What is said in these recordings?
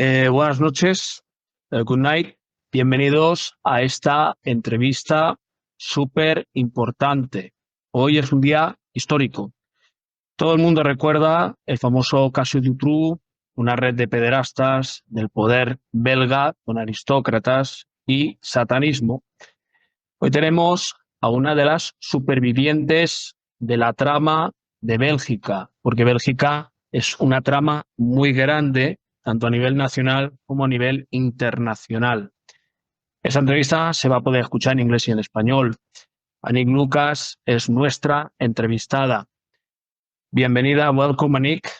Buenas noches, good night. Bienvenidos a esta entrevista súper importante. Hoy es un día histórico. Todo el mundo recuerda el famoso caso Dutroux, una red de pederastas del poder belga con aristócratas y satanismo. Hoy tenemos a una de las supervivientes de la trama de Bélgica, porque Bélgica es una trama muy grande, tanto a nivel nacional como a nivel internacional. Esa entrevista se va a poder escuchar en inglés y en español. Anik Lucas es nuestra entrevistada. Bienvenida, welcome Anik.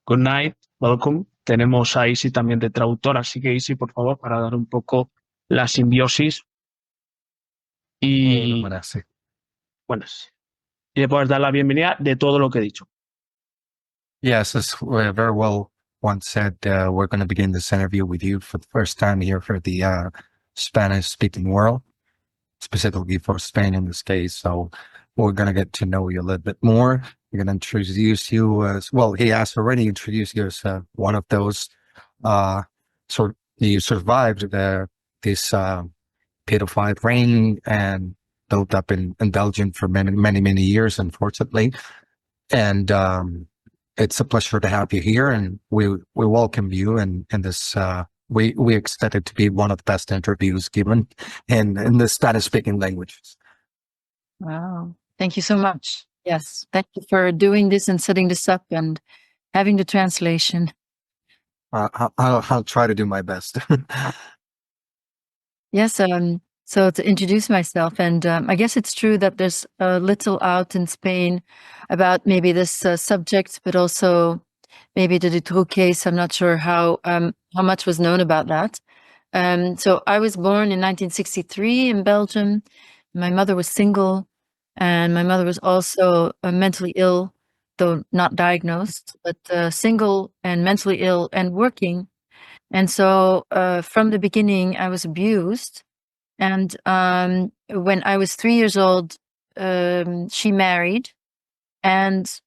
Good night, welcome. Tenemos a Isi también de traductora, así que Isi, por favor, para dar un poco la simbiosis. Y Buenas, buenas. Y le puedes dar la bienvenida de todo lo que he dicho. Yes, as very well once said, we're going to begin this interview with you for the first time here for the Spanish-speaking world, specifically for Spain in this case. So we're going to get to know you a little bit more. We're going to introduce you as well. He has already introduced you as one of those you survived this pedophile reign and built up in Belgium for many years, unfortunately. And it's a pleasure to have you here, and we welcome you. And this we expect it to be one of the best interviews given in the Spanish-speaking languages. Wow, thank you so much. Yes, thank you for doing this and setting this up and having the translation. I'll try to do my best. Yes, so to introduce myself, and I guess it's true that there's a little out in Spain about maybe this subject, but also maybe the Dutroux case. I'm not sure how much was known about that. So I was born in 1963 in Belgium. My mother was single, and my mother was also mentally ill, though not diagnosed, but single and mentally ill and working. And so from the beginning, I was abused. And when I was 3 years old, she married. And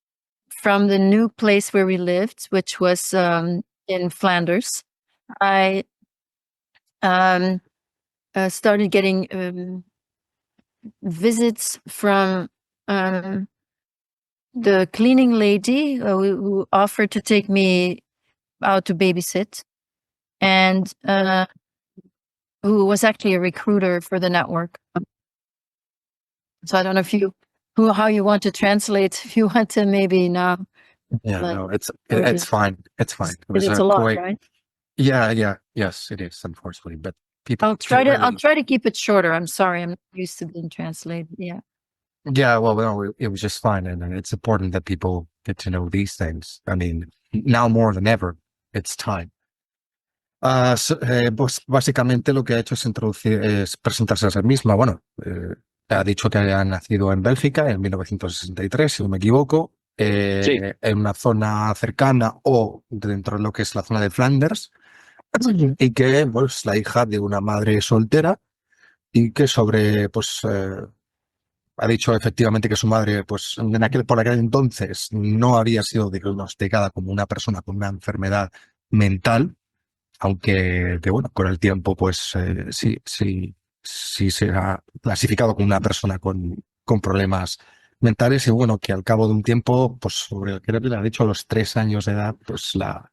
from the new place where we lived, which was in Flanders, I started getting visits from the cleaning lady who offered to take me out to babysit, and who was actually a recruiter for the network. So I don't know how you want to translate. If you want to maybe now. Yeah, like, no, it's fine. It's fine. It's a lot, right? Yeah, yes, it is, unfortunately. But people. I'll try to keep it shorter. I'm sorry, I'm not used to being translated. Yeah. Yeah, well, no, it was just fine, and it's important that people get to know these things. I mean, now more than ever, it's time. Pues básicamente lo que ha hecho es presentarse a sí misma. Bueno, ha dicho que ha nacido en Bélgica en 1963, si no me equivoco, Sí. en una zona cercana o dentro de lo que es la zona de Flanders, y que pues la hija de una madre soltera, y que ha dicho efectivamente que su madre, pues por aquel entonces no había sido diagnosticada como una persona con una enfermedad mental, aunque bueno, con el tiempo pues sí se ha clasificado como una persona con problemas mentales, y bueno, que al cabo de un tiempo, pues creo que le ha dicho a los 3 años de edad, pues la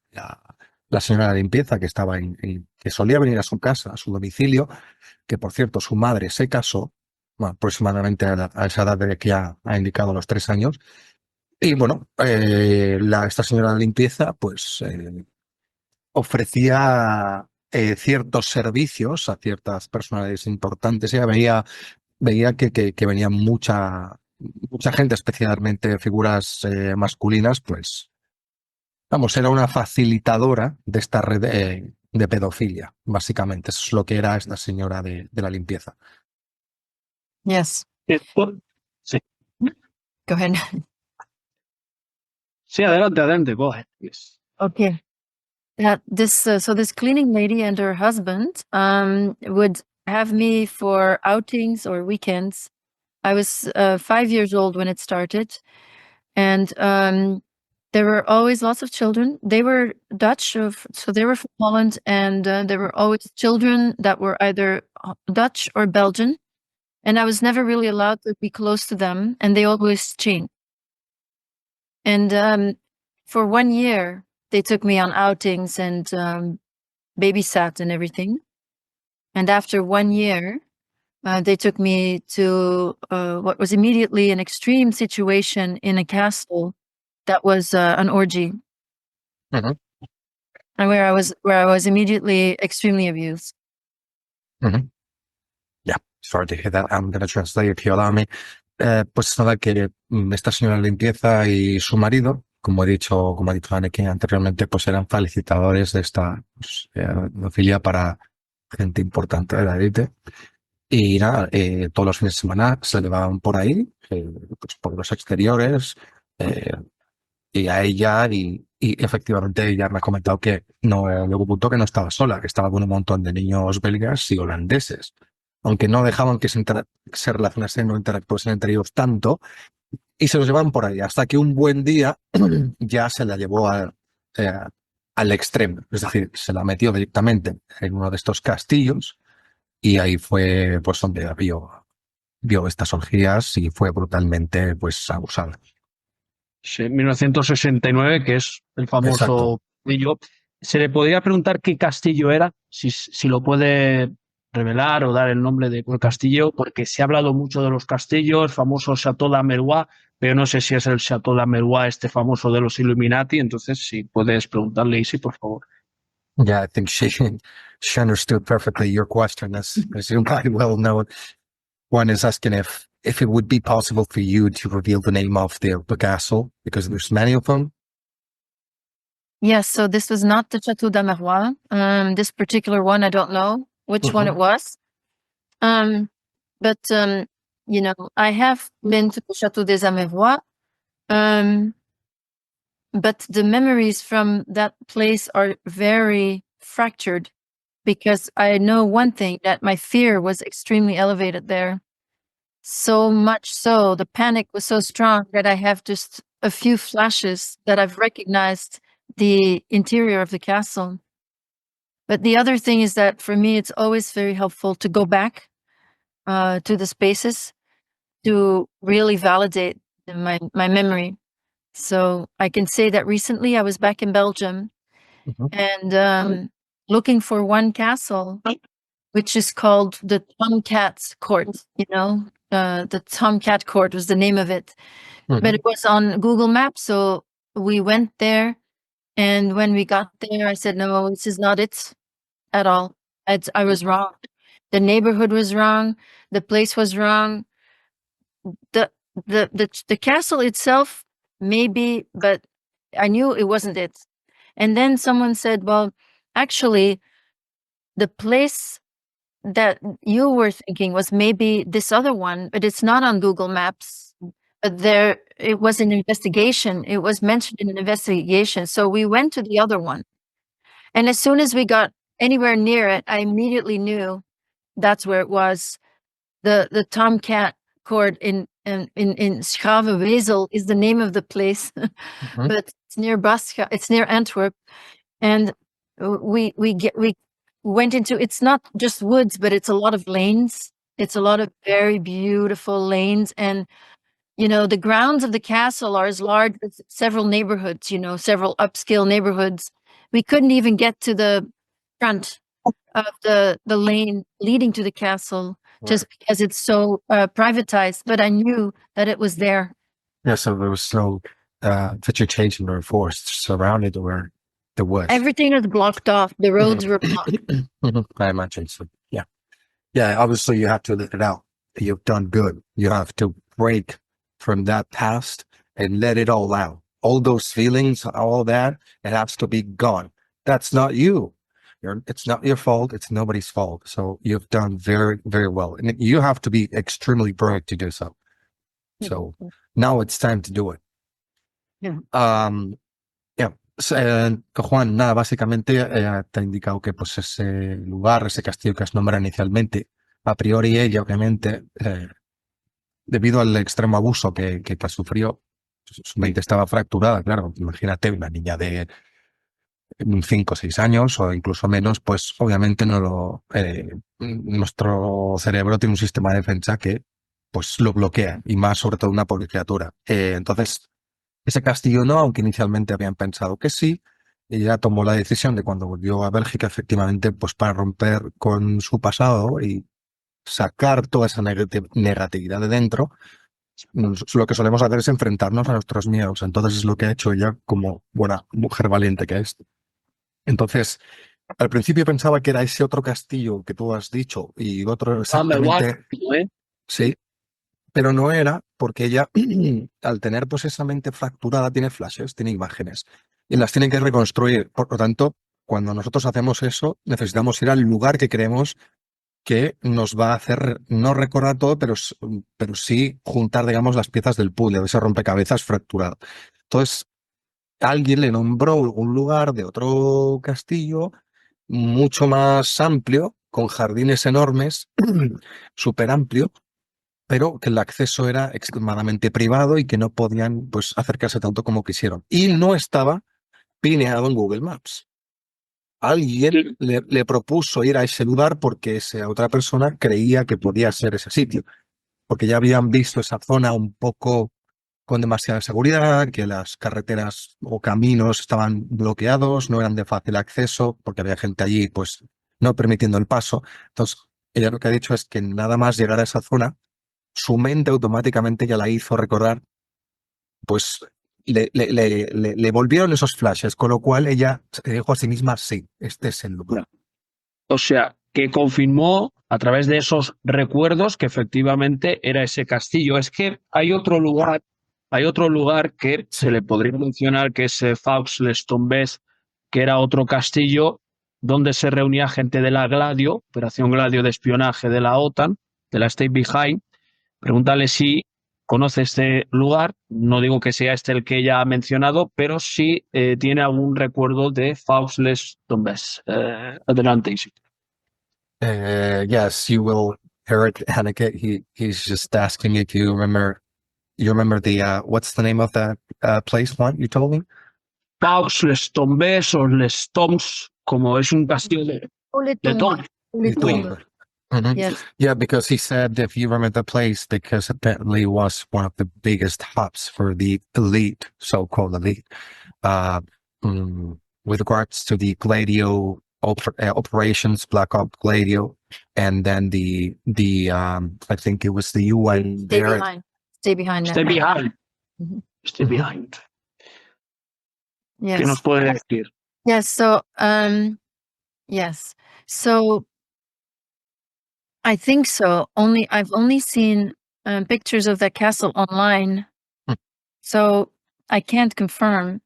señora de limpieza que estaba que solía venir a su casa, a su domicilio, que por cierto su madre se casó, bueno, aproximadamente a esa edad de que ha indicado los 3 años, y bueno, esta señora de limpieza pues ofrecía ciertos servicios a ciertas personalidades importantes. Ella veía que venía mucha gente, especialmente figuras masculinas, pues vamos, era una facilitadora de esta red de pedofilia, básicamente. Eso es lo que era esta señora de la limpieza. Yes. Sí. Go ahead. Sí, adelante, go ahead. Yes. Okay. So this cleaning lady and her husband would have me for outings or weekends. I was 5 years old when it started, and there were always lots of children. They were Dutch, so they were from Holland, and there were always children that were either Dutch or Belgian. And I was never really allowed to be close to them, and they always changed. And for 1 year, they took me on outings and babysat and everything. And after 1 year, they took me to what was immediately an extreme situation in a castle that was an orgy, Mhm. and where I was immediately extremely abused. Yeah, sorry to hear that. I'm going to translate if you allow me. Pues nada, que esta señora limpieza y su marido, como ha dicho Anneke anteriormente, pues eran facilitadores de esta pues, pedofilia para gente importante de la élite. Y nada, todos los fines de semana se llevaban por ahí, pues por los exteriores, y a ella, y efectivamente ella me ha comentado que no, llegó un punto que no estaba sola, que estaba con un montón de niños belgas y holandeses, aunque no dejaban que se relacionasen o interactuasen entre ellos tanto, y se los llevaban por ahí, hasta que un buen día ya se la llevó al extremo, es decir, se la metió directamente en uno de estos castillos, y ahí fue pues donde vio estas orgías y fue brutalmente pues abusada. Sí, 1969, que es el famoso castillo. ¿Se le podría preguntar qué castillo era? Si lo puede revelar o dar el nombre de cuál castillo, porque se ha hablado mucho de los castillos, famoso Château d'Amerois, pero no sé si es el Château d'Amerois este famoso de los Illuminati, entonces si puedes preguntarle, Isi, por favor. Yeah, I think she understood perfectly your question, as you might well know. One is asking if it would be possible for you to reveal the name of the castle, because there's many of them. Yes, so this was not the Château d'Amerois. This particular one, I don't know which one it was. But you know, I have been to the Château des Amerois. But the memories from that place are very fractured, because I know one thing, that my fear was extremely elevated there. So much so, the panic was so strong that I have just a few flashes that I've recognized the interior of the castle. But the other thing is that for me, it's always very helpful to go back to the spaces to really validate my memory. So I can say that recently I was back in Belgium and looking for one castle, which is called the Tomcat Court. You know, the Tomcat Court was the name of it, but it was on Google Maps. So we went there, and when we got there, I said, "No, this is not it at all. I was wrong. The neighborhood was wrong. The place was wrong. The castle itself, maybe, but I knew it wasn't it." And then someone said, "Well, actually, the place that you were thinking was maybe this other one, but it's not on Google Maps. But it was an investigation. It was mentioned in an investigation. So we went to the other one. And as soon as we got anywhere near it, I immediately knew that's where it was. The Tomcat Court in Schravenwezel is the name of the place, but it's near Basca. It's near Antwerp, and we went into. It's not just woods, but it's a lot of lanes. It's a lot of very beautiful lanes, and you know the grounds of the castle are as large as several neighborhoods. You know, several upscale neighborhoods. We couldn't even get to the front of the lane leading to the castle. Just because it's so privatized, but I knew that it was there. Yeah, so there was no vegetation or forest surrounded where there was. Everything was blocked off. The roads were blocked. I imagine so. Yeah. Yeah, obviously you have to let it out. You've done good. You have to break from that past and let it all out. All those feelings, all that, it has to be gone. That's not you. It's not your fault. It's nobody's fault. So you've done very, very well. And you have to be extremely brave to do so. So now it's time to do it. Yeah. Juan, nada, básicamente te ha indicado que pues ese lugar, ese castillo que has nombrado inicialmente, a priori ella, obviamente, debido al extremo abuso que sufrió, Su mente estaba fracturada, claro. Imagínate una niña de 5 o 6 años o incluso menos, pues obviamente nuestro cerebro tiene un sistema de defensa que pues lo bloquea, y más sobre todo una pobre criatura. Entonces, ese castillo no, aunque inicialmente habían pensado que sí. Ella tomó la decisión de, cuando volvió a Bélgica, efectivamente, pues para romper con su pasado y sacar toda esa negatividad de dentro. Lo que solemos hacer es enfrentarnos a nuestros miedos. Entonces es lo que ha hecho ella, como buena mujer valiente que es. Entonces, al principio pensaba que era ese otro castillo que tú has dicho y otro exactamente, sí, pero no era, porque ella, al tener pues esa mente fracturada, tiene flashes, tiene imágenes y las tiene que reconstruir. Por lo tanto, cuando nosotros hacemos eso, necesitamos ir al lugar que creemos que nos va a hacer no recordar todo, pero sí juntar, digamos, las piezas del puzzle, de ese rompecabezas fracturado. Entonces, alguien le nombró un lugar de otro castillo mucho más amplio, con jardines enormes, súper amplio, pero que el acceso era extremadamente privado y que no podían pues acercarse tanto como quisieron. Y no estaba pineado en Google Maps. Alguien le propuso ir a ese lugar porque esa otra persona creía que podía ser ese sitio, porque ya habían visto esa zona un poco con demasiada seguridad, que las carreteras o caminos estaban bloqueados, no eran de fácil acceso, porque había gente allí pues no permitiendo el paso. Entonces, ella lo que ha dicho es que nada más llegar a esa zona, su mente automáticamente ya la hizo recordar, pues le volvieron esos flashes, con lo cual ella se dijo a sí misma, sí, este es el lugar. O sea, que confirmó a través de esos recuerdos que efectivamente era ese castillo. Es que hay otro lugar que se le podría mencionar, que es Faux-les-Tombes, que era otro castillo donde se reunía gente de la Gladio, Operación Gladio de espionaje de la OTAN, de la Stay Behind. Pregúntale si conoce este lugar. No digo que sea este el que ella ha mencionado, pero sí tiene algún recuerdo de Faux-les-Tombes. Adelante, Isi. Yes, you will, Eric Haneke. He's just asking if you remember. You remember the what's the name of that place? Juan, you told me. Faux-les-Tombes o Les Tombes, como es un castillo de Tombes. Mm-hmm. Yes. Yeah, because he said, if you remember the place, because apparently it was one of the biggest hubs for the elite, so-called elite, with regards to the Gladio operations, Black Ops Gladio, and then the I think it was the UN Stay there. behind. Stay behind. Stay network. behind. Mhm. Stay behind. Yes. ¿Qué nos puede decir? Yes. So, yes. So, I think so. I've only seen pictures of that castle online, so I can't confirm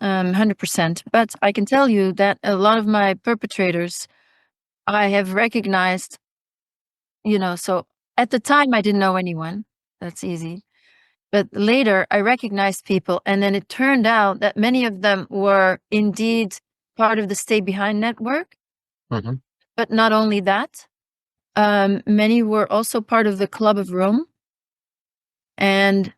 100%. But I can tell you that a lot of my perpetrators, I have recognized. So at the time I didn't know anyone. That's easy. But later I recognized people, and then it turned out that many of them were indeed part of the Stay Behind network. Mm-hmm. But not only that, many were also part of the Club of Rome and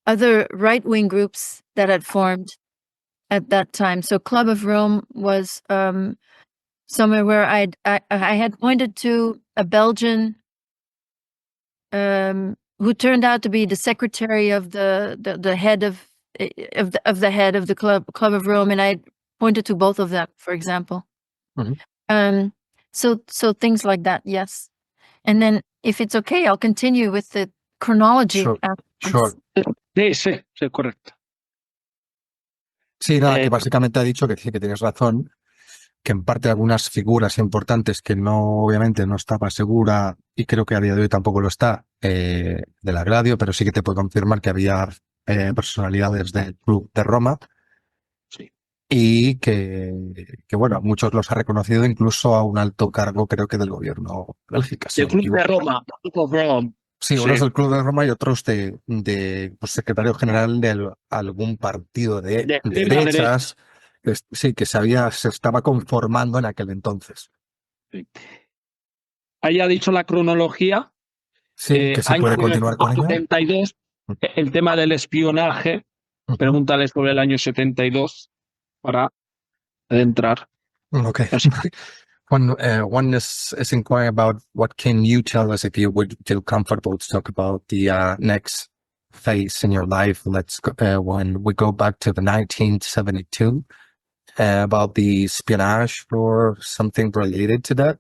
other right-wing groups that had formed at that time. So Club of Rome was somewhere where I had pointed to a Belgian who turned out to be the secretary of the head of the head of the Club of Rome, and I pointed to both of them, for example. Mm-hmm. So things like that, yes. And then, if it's okay, I'll continue with the chronology. Sure. Sí, correcto. Sí, nada, que básicamente ha dicho que sí, que tienes razón, que en parte algunas figuras importantes que obviamente no estaba segura, y creo que a día de hoy tampoco lo está, de la Gladio, pero sí que te puedo confirmar que había personalidades del Club de Roma. Sí. Y que bueno, muchos los ha reconocido, incluso a un alto cargo, creo que del gobierno Bélgica. El Club de Roma. Sí, unos del Club de Roma y otros de pues, secretario general de algún partido de derechas, sí, que se estaba conformando en aquel entonces. Sí. Ahí ha dicho la cronología. Sí, que se año puede continuar con ella. 1972, el tema del espionaje, pregúntale sobre el año 72 para adentrar. Okay. Así. One is inquiring about what can you tell us if you would feel comfortable to talk about the next phase in your life. Let's go, when we go back to the 1972, about the espionage or something related to that.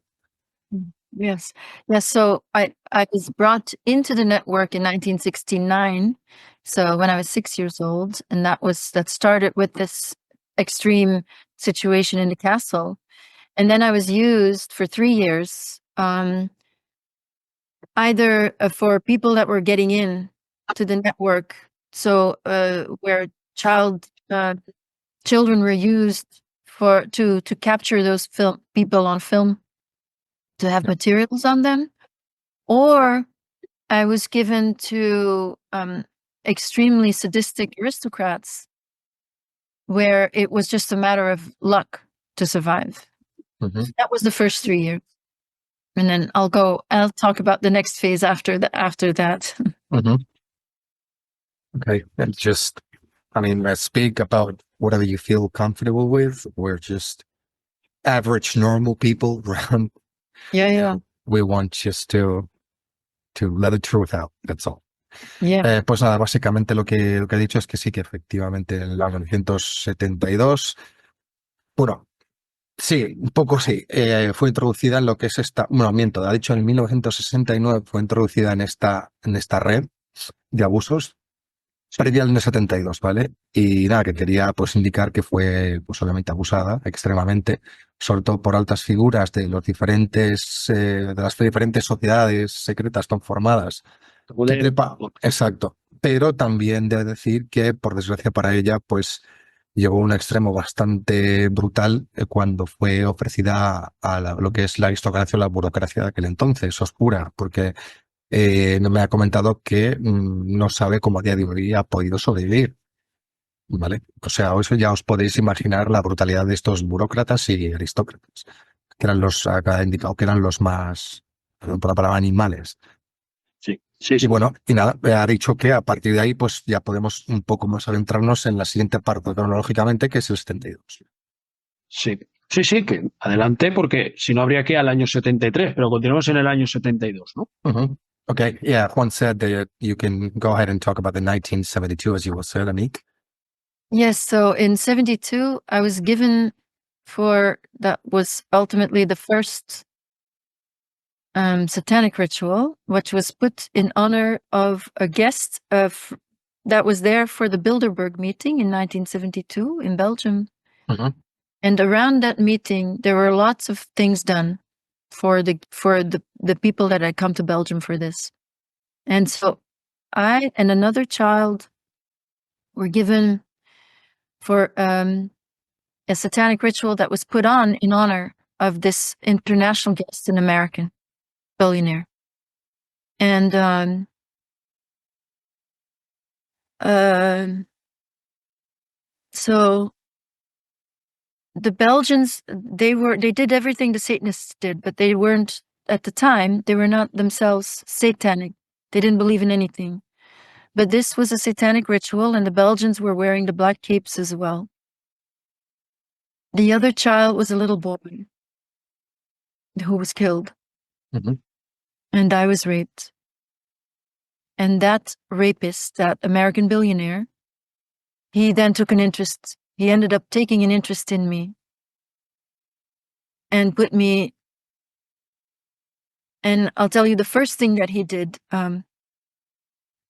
Yes. Yes. So I was brought into the network in 1969. So when I was 6 years old, and that started with this extreme situation in the castle. And then I was used for 3 years, either for people that were getting in to the network. So where children were used to capture those people on film, to have materials on them, or I was given to extremely sadistic aristocrats where it was just a matter of luck to survive. Mm-hmm. So that was the first 3 years. And then I'll talk about the next phase after that. Mm-hmm. Okay. And just, speak about whatever you feel comfortable with. We're just average, normal people around. Yeah. We want just to let the truth out. That's all. Yeah. Pues nada, básicamente lo que ha dicho es que sí, que efectivamente en el 1972, bueno, sí, un poco sí, fue introducida en lo que es miento, ha dicho en 1969 fue introducida en esta red de abusos, previa al 72, ¿vale? Y nada, que quería pues indicar que fue pues obviamente abusada extremadamente, sobre todo por altas figuras de las diferentes sociedades secretas conformadas. Exacto. Pero también debe decir que, por desgracia para ella, pues llegó a un extremo bastante brutal cuando fue ofrecida a lo que es la aristocracia o la burocracia de aquel entonces, oscura, porque no me ha comentado que no sabe cómo a día de hoy ha podido sobrevivir. ¿Vale? O sea, eso ya os podéis imaginar la brutalidad de estos burócratas y aristócratas, que eran acá indicado que eran los más, perdón por la palabra, animales. Sí. Y bueno, y nada, ha dicho que a partir de ahí pues ya podemos un poco más adentrarnos en la siguiente parte cronológicamente, que es el 72. Sí, que adelante, porque si no habría que ir al año 73, pero continuamos en el año 72, ¿no? Uh-huh. Okay, yeah, Juan said that you can go ahead and talk about the 1972 as you will say, Anik. Yes, so in 72, I was given that was ultimately the first satanic ritual, which was put in honor of a guest that was there for the Bilderberg meeting in 1972 in Belgium. Mm-hmm. And around that meeting, there were lots of things done for the people that had come to Belgium for this. And so I and another child were given for a satanic ritual that was put on in honor of this international guest, an American billionaire. And so the Belgians, they did everything the Satanists did, but they weren't, at the time, they were not themselves satanic. They didn't believe in anything. But this was a satanic ritual, and the Belgians were wearing the black capes as well. The other child was a little boy who was killed. Mm-hmm. And I was raped. And that rapist, that American billionaire, he then took an interest. He ended up taking an interest in me and put me. And I'll tell you, the first thing that he did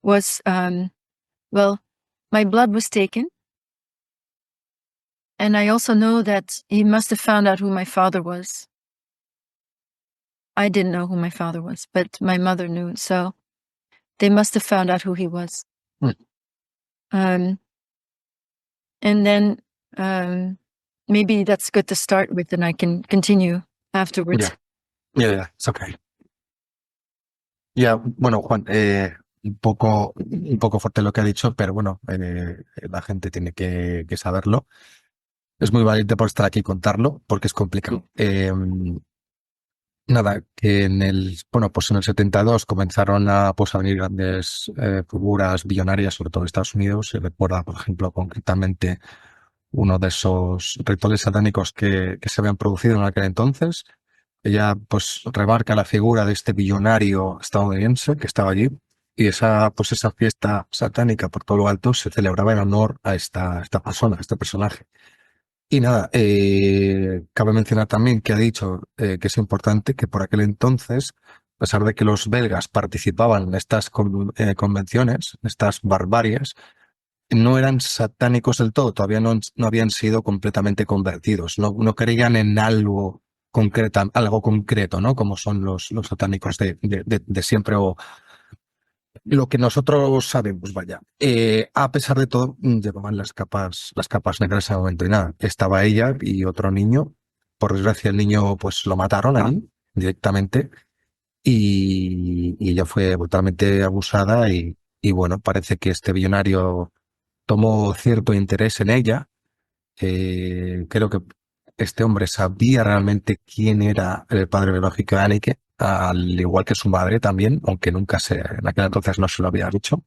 was, my blood was taken. And I also know that he must have found out who my father was. I didn't know who my father was, but my mother knew. So they must have found out who he was. And then maybe that's good to start with, and I can continue afterwards. Yeah, it's okay. Yeah, bueno, Juan, un poco fuerte lo que ha dicho, pero bueno, la gente tiene que saberlo. Es muy valiente por estar aquí y contarlo, porque es complicado. Nada, que pues en el 72 comenzaron a venir grandes figuras billonarias, sobre todo en Estados Unidos. Se recuerda, por ejemplo, concretamente uno de esos rituales satánicos que se habían producido en aquel entonces. Ella pues remarca la figura de este billonario estadounidense que estaba allí, y esa fiesta satánica por todo lo alto se celebraba en honor a esta persona, a este personaje. Y nada, cabe mencionar también que ha dicho que es importante que por aquel entonces, a pesar de que los belgas participaban en estas convenciones, en estas barbaries, no eran satánicos del todo, todavía no habían sido completamente convertidos, no creían en algo concreto, ¿no? Como son los satánicos de siempre, o lo que nosotros sabemos, vaya. A pesar de todo, llevaban las capas negras en ese momento, y nada, estaba ella y otro niño. Por desgracia, el niño pues lo mataron allí directamente, y ella fue brutalmente abusada, y bueno, parece que este billonario tomó cierto interés en ella. Creo que este hombre sabía realmente quién era el padre biológico de Anneke, al igual que su madre también, aunque en aquel entonces no se lo había dicho.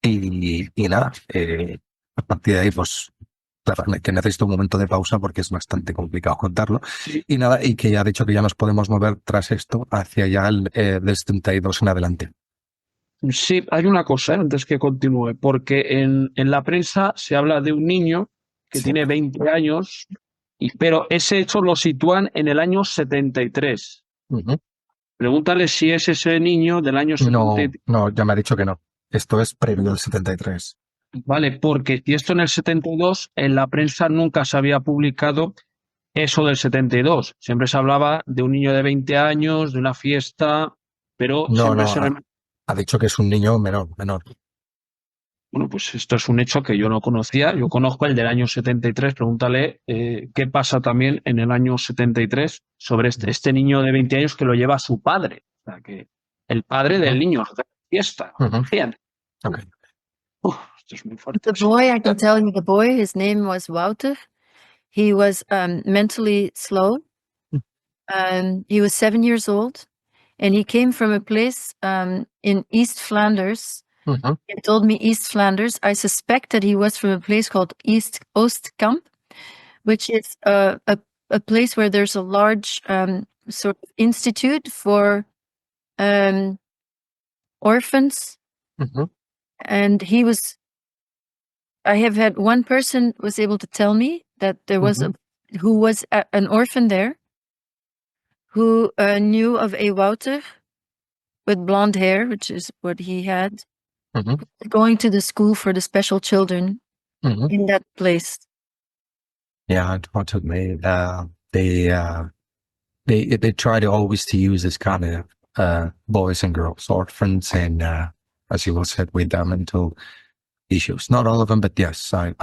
Y nada, a partir de ahí, pues, claro, que necesito un momento de pausa porque es bastante complicado contarlo. Y nada, y que ya ha dicho que ya nos podemos mover tras esto hacia ya del 72 en adelante. Sí, hay una cosa, antes que continúe, porque en la prensa se habla de un niño que Sí. tiene 20 años, pero ese hecho lo sitúan en el año 73. Ujú. Pregúntale si es ese niño del año 73. No, ya me ha dicho que no. Esto es previo al 73. Vale, porque si esto en el 72, en la prensa nunca se había publicado eso del 72. Siempre se hablaba de un niño de 20 años, de una fiesta, pero No, siempre ha dicho que es un niño menor. Bueno, pues esto es un hecho que yo no conocía. Yo conozco el del año 73. Pregúntale qué pasa también en el año 73 sobre este niño de 20 años que lo lleva su padre. O sea, que el padre del niño de la fiesta. Fíjate. Okay. Esto es muy fuerte. The boy, I can tell you, the boy, his name was Wouter. He was mentally slow. He was 7 years old, and he came from a place in East Flanders. He told me East Flanders. I suspect that he was from a place called East Oostkamp, which is a place where there's a large sort of institute for orphans. And I have had one person was able to tell me that there was who was an orphan there, who knew of a Wouter with blonde hair, which is what he had, going to the school for the special children in that place. Yeah, unfortunately, they try to always to use this kind of boys and girls, orphans, and as you said, with mental issues. Not all of them, but yes, I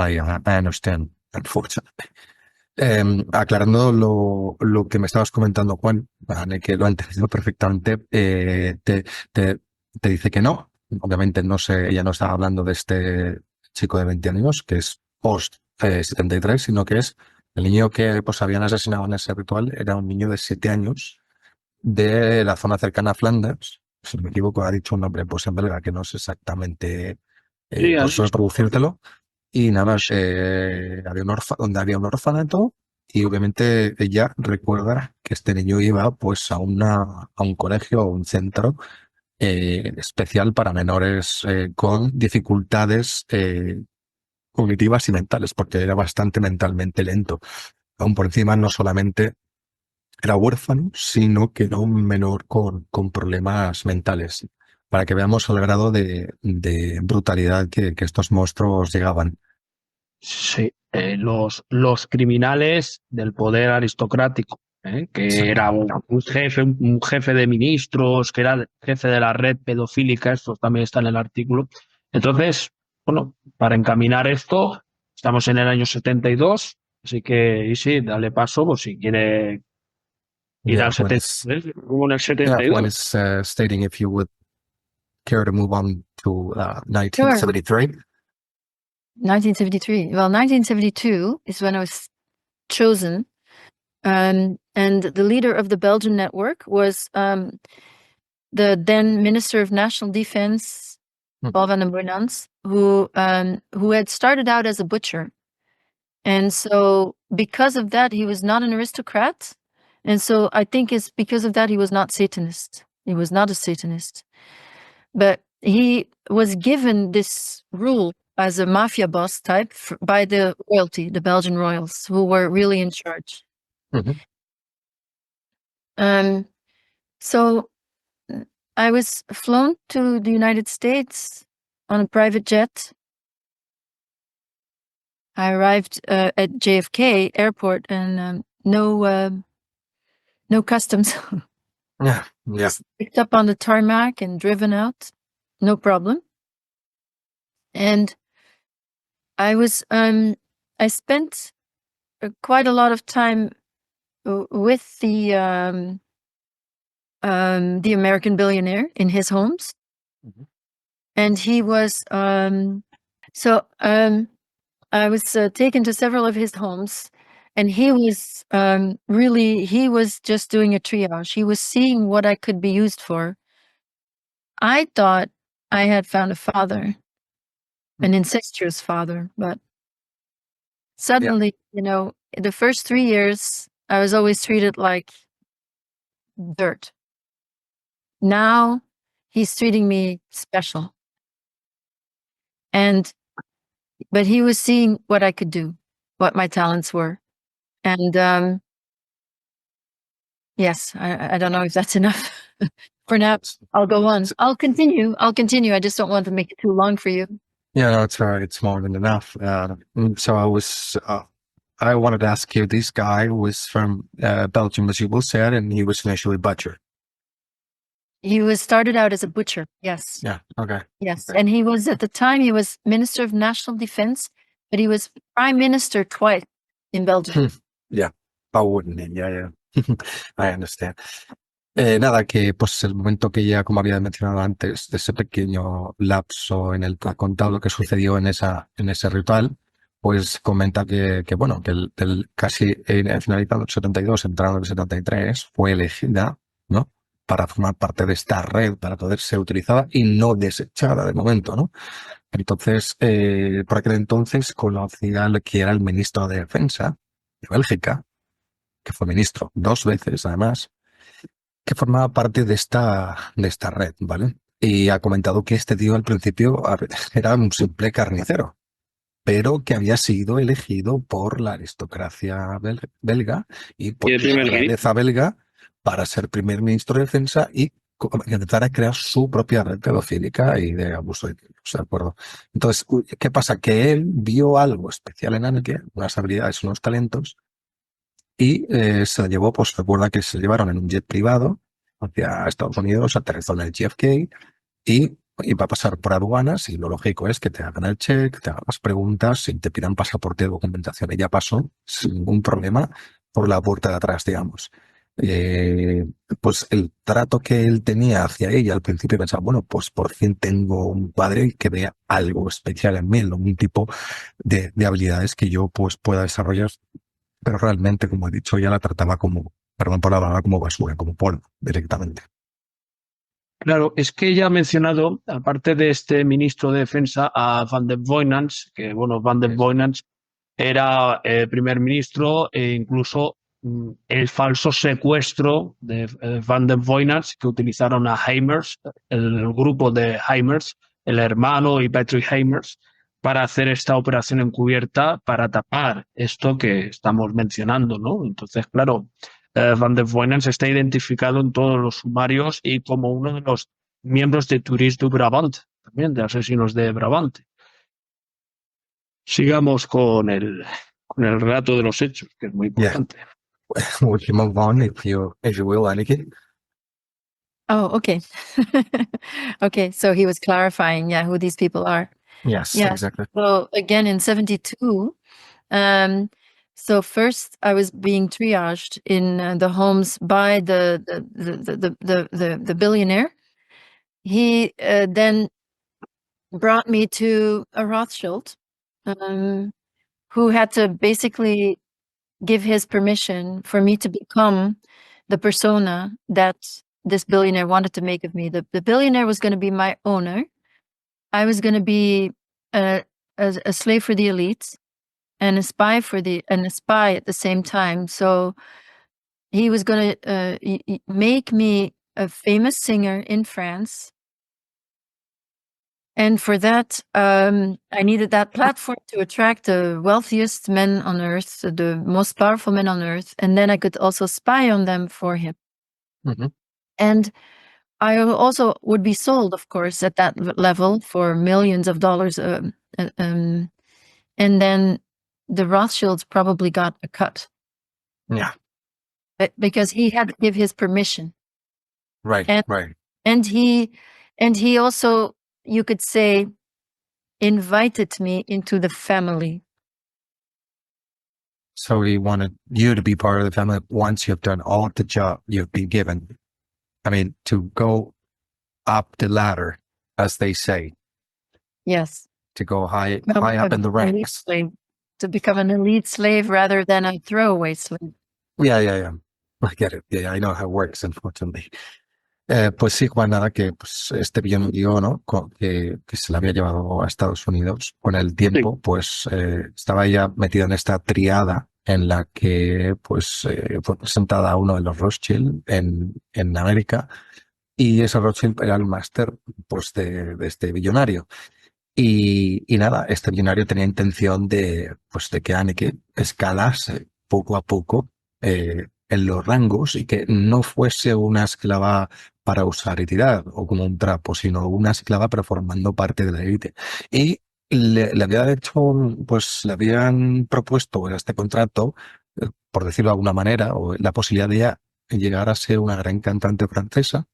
understand, unfortunately. Aclarando lo que me estabas comentando, Juan, que lo ha entendido perfectamente, te dice que no. Obviamente ella no estaba hablando de este chico de 20 años, que es post 73, sino que es el niño que pues habían asesinado en ese ritual. Era un niño de 7 años de la zona cercana a Flanders. Si no me equivoco, ha dicho un nombre pues en belga que no sé exactamente pues reproducírtelo. Y nada, donde había un orfanato, y obviamente ella recuerda que este niño iba pues a un colegio o un centro especial para menores con dificultades cognitivas y mentales, porque era bastante mentalmente lento. Aún por encima, no solamente era huérfano, sino que era un menor con problemas mentales, para que veamos el grado de brutalidad que estos monstruos llegaban. Sí, los criminales del poder aristocrático, que era un jefe de ministros, que era el jefe de la red pedofílica, esto también está en el artículo. Entonces, bueno, para encaminar esto, estamos en el año 72, así que, y sí, dale paso, pues si quiere ir al 73, como en el 72. Juan is stating if you would care to move on to 1973. Sure. 1973. Well, 1972 is when I was chosen And the leader of the Belgian network was the then Minister of National Defense, Paul van den Boynans, who had started out as a butcher. And so because of that, he was not an aristocrat. And so I think it's because of that he was not Satanist. He was not a Satanist. But he was given this rule as a mafia boss type by the royalty, the Belgian royals, who were really in charge. So I was flown to the United States on a private jet. I arrived at JFK airport and no customs. Yeah, yes. Picked up on the tarmac and driven out, no problem. And I was I spent quite a lot of time with the American billionaire in his homes. And he was I was taken to several of his homes, and he was he was just doing a triage. He was seeing what I could be used for. I thought I had found a father, an incestuous father, but suddenly, the first 3 years, I was always treated like dirt. Now he's treating me special. But he was seeing what I could do, what my talents were. And yes, I don't know if that's enough. For now, I'll go on. I'll continue. I just don't want to make it too long for you. Yeah, no, it's all right. It's more than enough. So I wanted to ask you, this guy was from Belgium, as you will said, and he was initially butcher. He started out as a butcher. Yes. Yeah. Okay. Yes. Okay. And he was, at the time, he was Minister of National Defense, but he was Prime Minister twice in Belgium. Yeah. Yeah. I understand. Nada, que pues el momento que ya, como había mencionado antes, de ese pequeño lapso en el que ha contado lo que sucedió en ese ritual, pues comenta que bueno, que casi finalizado el 72, entrando en el 73, fue elegida, ¿no?, para formar parte de esta red, para poder ser utilizada y no desechada de momento, ¿no? Entonces, por aquel entonces conocía al que era el ministro de Defensa de Bélgica, que fue ministro 2 veces además, que formaba parte de esta red, ¿vale? Y ha comentado que este tío al principio era un simple carnicero, pero que había sido elegido por la aristocracia belga y por la realeza belga para ser primer ministro de Defensa y empezar a crear su propia red pedofílica y de abuso de niños, ¿de acuerdo? Entonces, ¿qué pasa? Que él vio algo especial en Anneke, unas habilidades, unos talentos, y se la llevó, pues recuerda que se llevaron en un jet privado hacia Estados Unidos, aterrizó en el JFK y va a pasar por aduanas, y lo lógico es que te hagan el check, te hagan las preguntas y te pidan pasaporte de documentación. Ella pasó sin ningún problema por la puerta de atrás, digamos. Pues el trato que él tenía hacia ella al principio, pensaba, bueno, pues por fin tengo un padre que vea algo especial en mí, un tipo de habilidades que yo pues pueda desarrollar, pero realmente, como he dicho, ella la trataba como, perdón por la palabra, como basura, como polvo directamente. Claro, es que ella ha mencionado, aparte de este ministro de Defensa, a Van den Boynans, que bueno, Van den Boynans era primer ministro e incluso el falso secuestro de Van den Boynans, que utilizaron a Heimers, el grupo de Heimers, el hermano y Patrick Heimers, para hacer esta operación encubierta para tapar esto que estamos mencionando, ¿no? Entonces, claro, Van den Boynans está identificado en todos los sumarios y como uno de los miembros de Tourist du Brabant, también de Asesinos de Brabante. Sigamos con el relato de los hechos, que es muy importante. Yeah. Would you move on, if you will, Anneke? Oh, okay. Okay, so he was clarifying, who these people are. Yes, Yeah. exactly. So again, in 72, so first I was being triaged in the homes by the billionaire. He then brought me to a Rothschild, who had to basically give his permission for me to become the persona that this billionaire wanted to make of me. The billionaire was going to be my owner. I was going to be a slave for the elites and a spy at the same time. So he was going to make me a famous singer in France. And for that, I needed that platform to attract the wealthiest men on earth, the most powerful men on earth. And then I could also spy on them for him. Mhm. And I also would be sold, of course, at that level for millions of dollars. And then the Rothschilds probably got a cut. Yeah. Because he had to give his permission. Right. And- right. And he also, you could say, invited me into the family. So he wanted you to be part of the family once you've done all the job you've been given. I mean, to go up the ladder, as they say, Yes. to go high Become up in the an elite ranks. slave, to become an elite slave rather than a throwaway slave. Yeah. I get it. Yeah, I know how it works, unfortunately. Pues sí, Juan, nada, que pues, este billonario, ¿no? Que se le había llevado a Estados Unidos con el tiempo, pues estaba ya metido en esta triada en la que pues fue presentada a uno de los Rothschild en América, y ese Rothschild era el máster pues de este billonario. Y nada, este billonario tenía intención de que Anneke escalase poco a poco en los rangos y que no fuese una esclava para usar y tirar o como un trapo, sino una esclava pero formando parte de la élite. Y le había le habían propuesto en este contrato, por decirlo de alguna manera, o la posibilidad de ella llegar a ser una gran cantante francesa,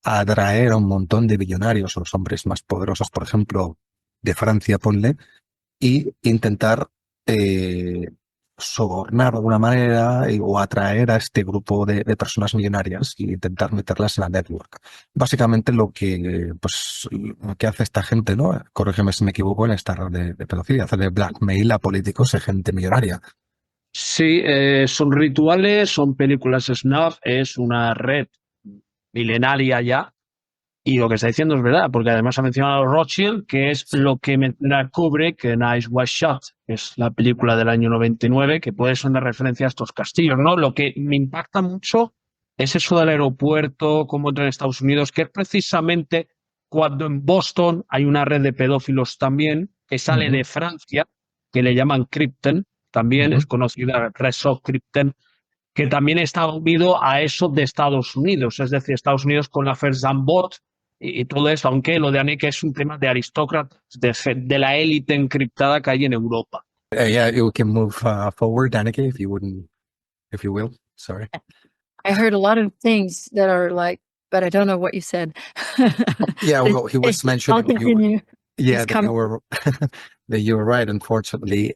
a atraer a un montón de billonarios, los hombres más poderosos, por ejemplo, de Francia, ponle, y intentar sobornar de alguna manera o atraer a este grupo de personas millonarias e intentar meterlas en la network. Básicamente lo que hace esta gente, ¿no? Corrígeme si me equivoco, en esta red de pedofilia, hacerle blackmail a políticos y gente millonaria. Sí, son rituales, son películas snuff, es una red milenaria ya. Y lo que está diciendo es verdad, porque además ha mencionado a Rothschild, que es lo que menciona Kubrick en Eyes Wide Shut, que es la película del año 99, que puede ser una referencia a estos castillos, ¿no? Lo que me impacta mucho es eso del aeropuerto, como entra en Estados Unidos, que es precisamente cuando en Boston hay una red de pedófilos también, que sale de Francia, que le llaman Krypton, también es conocida Resort Krypton, que también está unido a eso de Estados Unidos, es decir, Estados Unidos con la Fersambot y todo eso, aunque lo de Anneke es un tema de aristócratas, de la élite encriptada que hay en Europa. Yeah, you can move forward, Anneke, if you will. Sorry. I heard a lot of things that are like, but I don't know what you said. Yeah, well, he was mentioning. I'll continue. Yeah, that you were right. Unfortunately,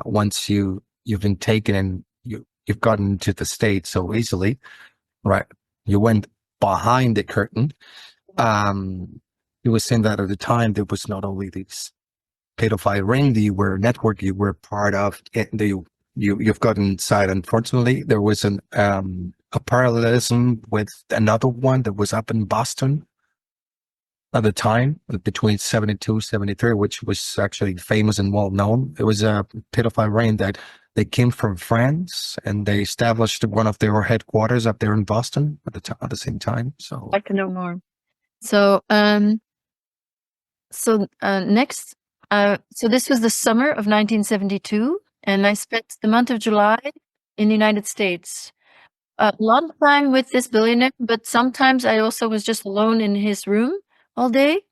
once you've been taken and you've gotten to the state so easily, right? You went behind the curtain. He was saying that at the time there was not only this pedophile ring that you were a network, you were part of it, you've gotten inside. Unfortunately, there was a parallelism with another one that was up in Boston at the time, between 72, 73, which was actually famous and well known. It was a pedophile ring that they came from France and they established one of their headquarters up there in Boston at the same time. So I'd like to know more. So, next, so this was the summer of 1972, and I spent the month of July in the United States. A lot of time with this billionaire, but sometimes I also was just alone in his room all day,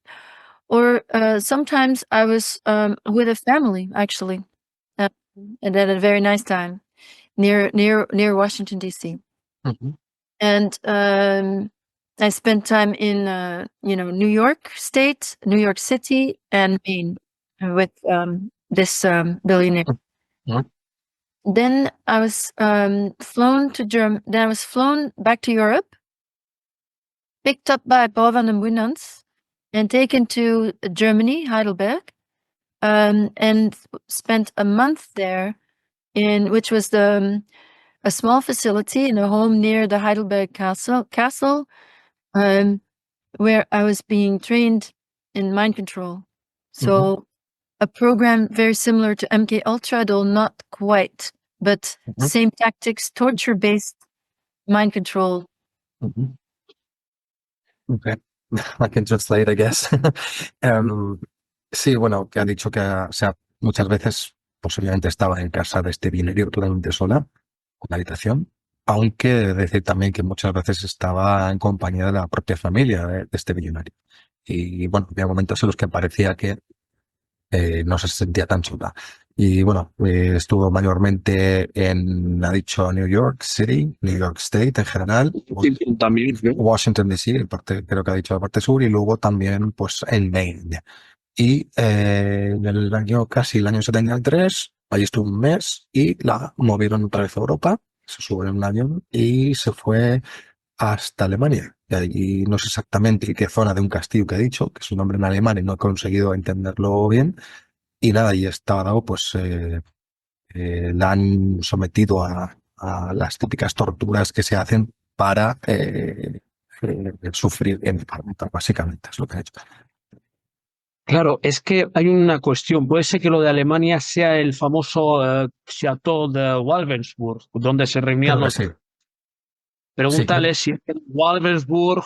or sometimes I was with a family actually, and had a very nice time near Washington D.C. And I spent time in New York State, New York City, and Maine with this billionaire. Then I was flown to Then I was flown back to Europe, picked up by Paul van den Boenans, and taken to Germany, Heidelberg, and spent a month there which was a small facility in a home near the Heidelberg Castle, where I was being trained in mind control. So a program very similar to MK Ultra, though not quite, but same tactics, torture-based mind control. Okay. I can translate, I guess. Sí, bueno, que ha dicho que, o sea, muchas veces posiblemente estaba en casa de este binario totalmente sola, en la habitación, aunque he de decir también que muchas veces estaba en compañía de la propia familia de este millonario. Y bueno, había momentos en los que parecía que no se sentía tan sola. Y bueno, estuvo mayormente en, ha dicho, New York City, New York State en general, También, ¿no? Washington DC, creo que ha dicho la parte sur, y luego también pues en Maine. Y en el año, casi el año 73, allí estuvo un mes y la movieron otra vez a Europa, se subió en un avión y se fue hasta Alemania. Y allí no sé exactamente qué zona de un castillo que ha dicho, que es un nombre en alemán y no he conseguido entenderlo bien. Y nada, y estaba dado, pues la han sometido a las típicas torturas que se hacen para sufrir en básicamente, es lo que ha hecho. Claro, es que hay una cuestión. Puede ser que lo de Alemania sea el famoso Chateau de Waldenburg, donde se reunían Creo que los... sí. Pregúntale si es el Waldenburg,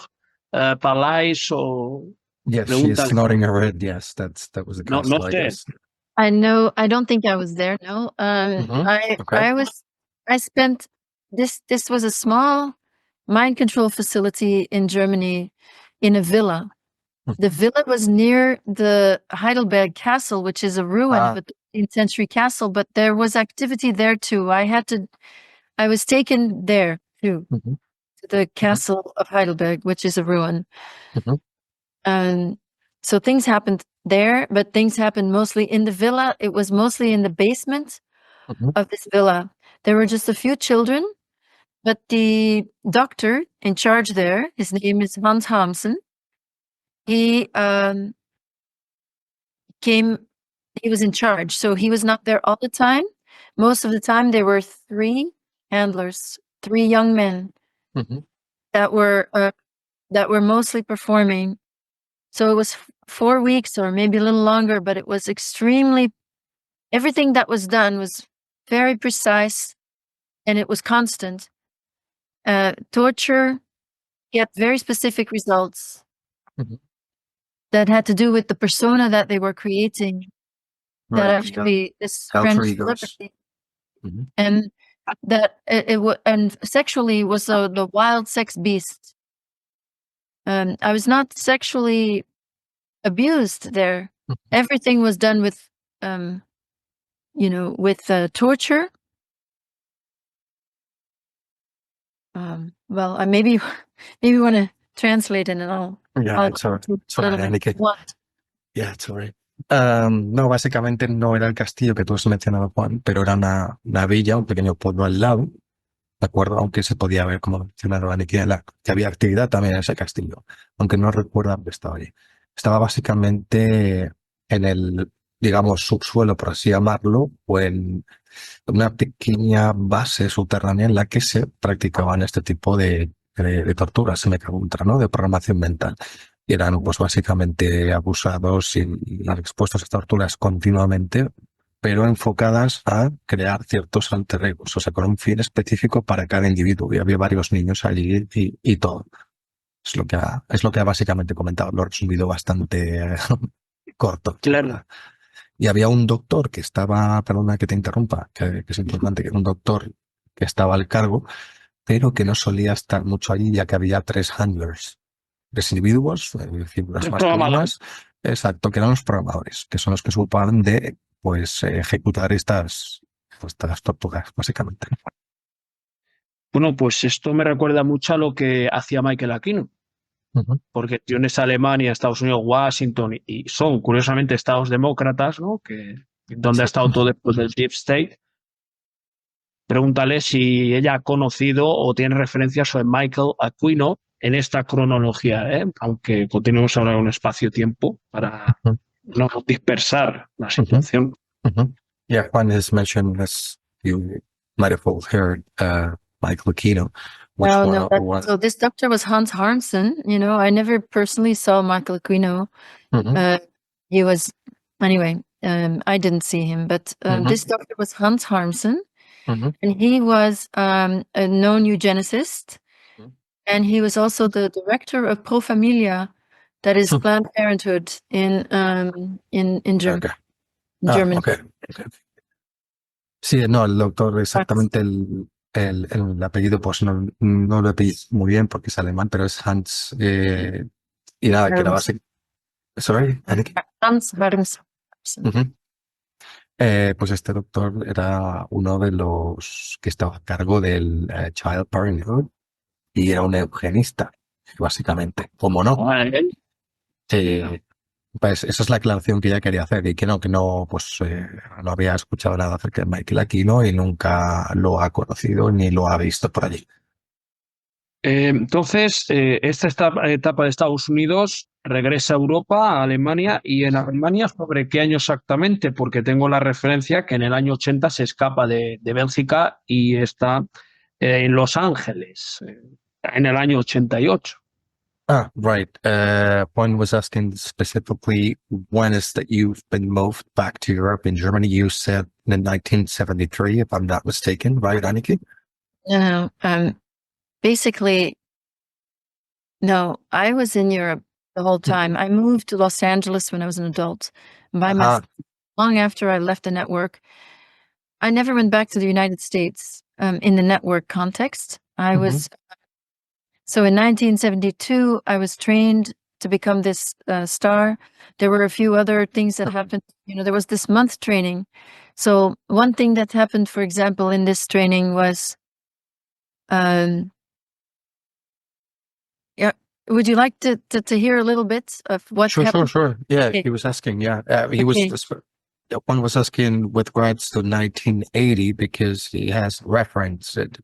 Palais o... Yes, she's Pregúntale. nodding her head. Yes, that was the No, castle, no I sé. guess. I know. I don't think I was there. No. Okay. I spent this. This was a small mind control facility in Germany, in a villa. The villa was near the Heidelberg Castle, which is a ruin, but 18th century castle. But there was activity there too. I was taken there too, to the castle of Heidelberg, which is a ruin. And so things happened there, but things happened mostly in the villa. It was mostly in the basement of this villa. There were just a few children, but the doctor in charge there, his name is Hans Hamsen. He was in charge, so he was not there all the time. Most of the time there were 3 handlers, 3 young men that were mostly performing. So it was 4 weeks or maybe a little longer, but it was everything that was done was very precise and it was constant. Torture get very specific results that had to do with the persona that they were creating. Right, That actually this alter French egos. celebrity, and that and sexually was the wild sex beast. I was not sexually abused there. Everything was done with, with torture. Well, I maybe want to translate it and I'll. Yeah, it's all right, Annika. Yeah, it's all right. No, básicamente no era el castillo que tú has mencionado, Juan, pero era una villa, un pequeño pueblo al lado, ¿de acuerdo? Aunque se podía ver, como mencionaron Aniki, que había actividad también en ese castillo, aunque no recuerdo dónde estaba allí. Estaba básicamente en el, digamos, subsuelo, por así llamarlo, o en una pequeña base subterránea en la que se practicaban este tipo de torturas, se me pregunta, ¿no? De programación mental. Y eran, pues, básicamente abusados y expuestos a torturas continuamente, pero enfocadas a crear ciertos alter egos, o sea, con un fin específico para cada individuo. Y había varios niños allí y todo. Es lo que ha básicamente comentado, lo he resumido bastante corto. Claro. Y había un doctor que estaba, perdona que te interrumpa, que es importante, que era un doctor que estaba al cargo, pero que no solía estar mucho allí, ya que había 3 handlers, 3 individuos, figuras masculinas, exacto, que eran los programadores, que son los que se ocupaban de, pues, ejecutar estas torturas, básicamente. Bueno, pues esto me recuerda mucho a lo que hacía Michael Aquino, porque tienes Alemania, Estados Unidos, Washington, y son curiosamente estados demócratas, ¿no? Donde ha estado todo después del Deep State. Pregúntale si ella ha conocido o tiene referencias sobre Michael Aquino en esta cronología, aunque continuemos ahora en un espacio-tiempo para no dispersar la situación. Yeah, Juan has mentioned this You might have all heard Mike Lucchino, which So this doctor was Hans Harmsen. You know, I never personally saw Michael Aquino. He was, anyway, I didn't see him, but this doctor was Hans Harmsen, and he was a known eugenicist, and he was also the director of Pro Familia, that is Planned Parenthood in Germany. Germany. Okay. Sí, no, el doctor exactamente el apellido, pues no lo he pedido muy bien porque es alemán, pero es Hans, y nada, que era base. Sorry, Hans Harmsen. Pues este doctor era uno de los que estaba a cargo del Child Parenthood y era un eugenista, básicamente. ¿Cómo no? Pues esa es la aclaración que ya quería hacer y que no, pues no había escuchado nada acerca de Michael Aquino y nunca lo ha conocido ni lo ha visto por allí. Entonces, esta etapa de Estados Unidos regresa a Europa, a Alemania, y en Alemania, ¿sobre qué año exactamente? Porque tengo la referencia que en el año 80 se escapa de Bélgica y está en Los Ángeles, en el año 88. Right. One was asking specifically when is that you've been moved back to Europe. In Germany, you said in 1973, if I'm not mistaken, right, Aniki? No, basically, no, I was in Europe the whole time. I moved to Los Angeles when I was an adult. By myself, long after I left the network. I never went back to the United States in the network context. I was so in 1972, I was trained to become this star. There were a few other things that happened. You know, there was this month training. So one thing that happened, for example, in this training was, would you like to hear a little bit of what happened? Sure. Yeah, okay. He was asking. Yeah, one was asking with regards to 1980 because he has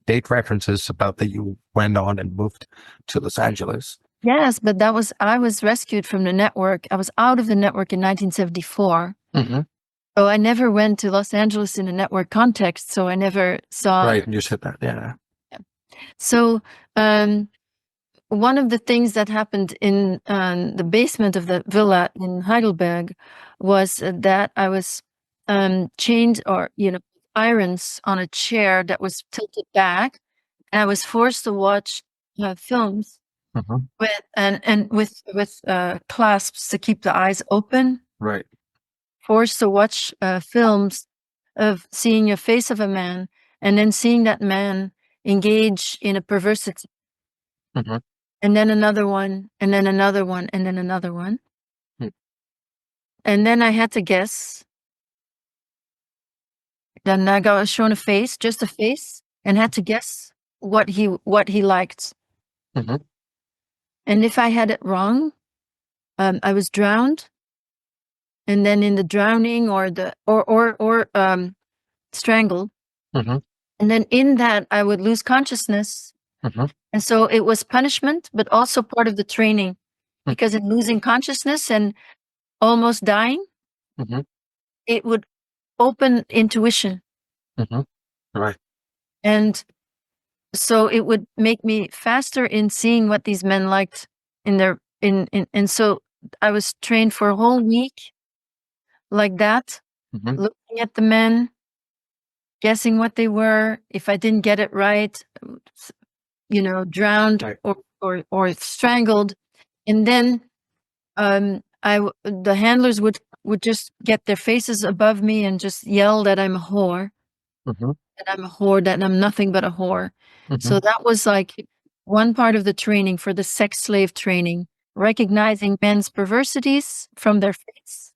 date references about that you went on and moved to Los Angeles. Yes, but I was rescued from the network. I was out of the network in 1974. So I never went to Los Angeles in a network context. So I never saw. Right, you said that. Yeah. So one of the things that happened in the basement of the villa in Heidelberg was that I was chained or, irons on a chair that was tilted back, and I was forced to watch films with clasps to keep the eyes open. Right. Forced to watch films of seeing a face of a man and then seeing that man engage in a perversity. And then another one, and then another one, and then another one. And then I had to guess. Then I got shown a face, just a face, and had to guess what he liked. And if I had it wrong, I was drowned. And then in the drowning or strangled. And then in that I would lose consciousness. And so it was punishment, but also part of the training, because in losing consciousness and almost dying, it would open intuition. Right. And so it would make me faster in seeing what these men liked and so I was trained for a whole week like that, looking at the men, guessing what they were. If I didn't get it right, drowned or strangled. And then the handlers would just get their faces above me and just yell that I'm a whore, that I'm a whore, that I'm nothing but a whore. So that was like one part of the training for the sex slave training, recognizing men's perversities from their face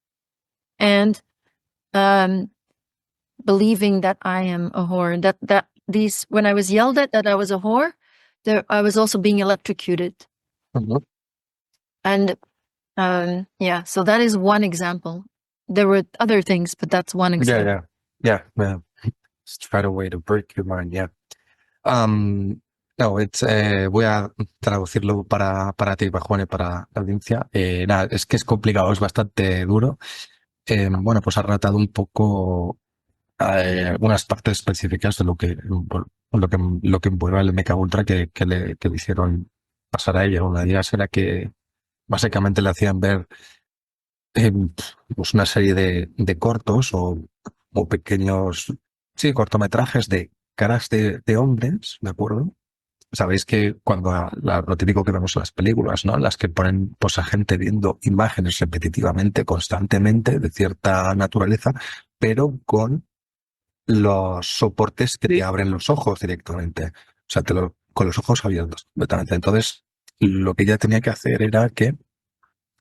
and believing that I am a whore. That when I was yelled at that I was a whore, I was also being electrocuted. And so that is one example. There were other things, but that's one example. Yeah. Just try a way to break your mind. Yeah. No, voy a traducirlo para ti, Juan, y para la audiencia. Nada, es que es complicado, es bastante duro. Bueno, pues ha relatado un poco hay algunas partes específicas de lo que envuelve al Mecha Ultra que le hicieron pasar a ella. Una de ellas era que básicamente le hacían ver pues una serie de cortos o pequeños, sí, cortometrajes de caras de hombres, ¿de acuerdo? Sabéis que cuando lo típico que vemos en las películas, ¿no? Las que ponen pues, a gente viendo imágenes repetitivamente, constantemente, de cierta naturaleza, pero con los soportes que te abren los ojos directamente. O sea, con los ojos abiertos completamente. Entonces, lo que ella tenía que hacer era que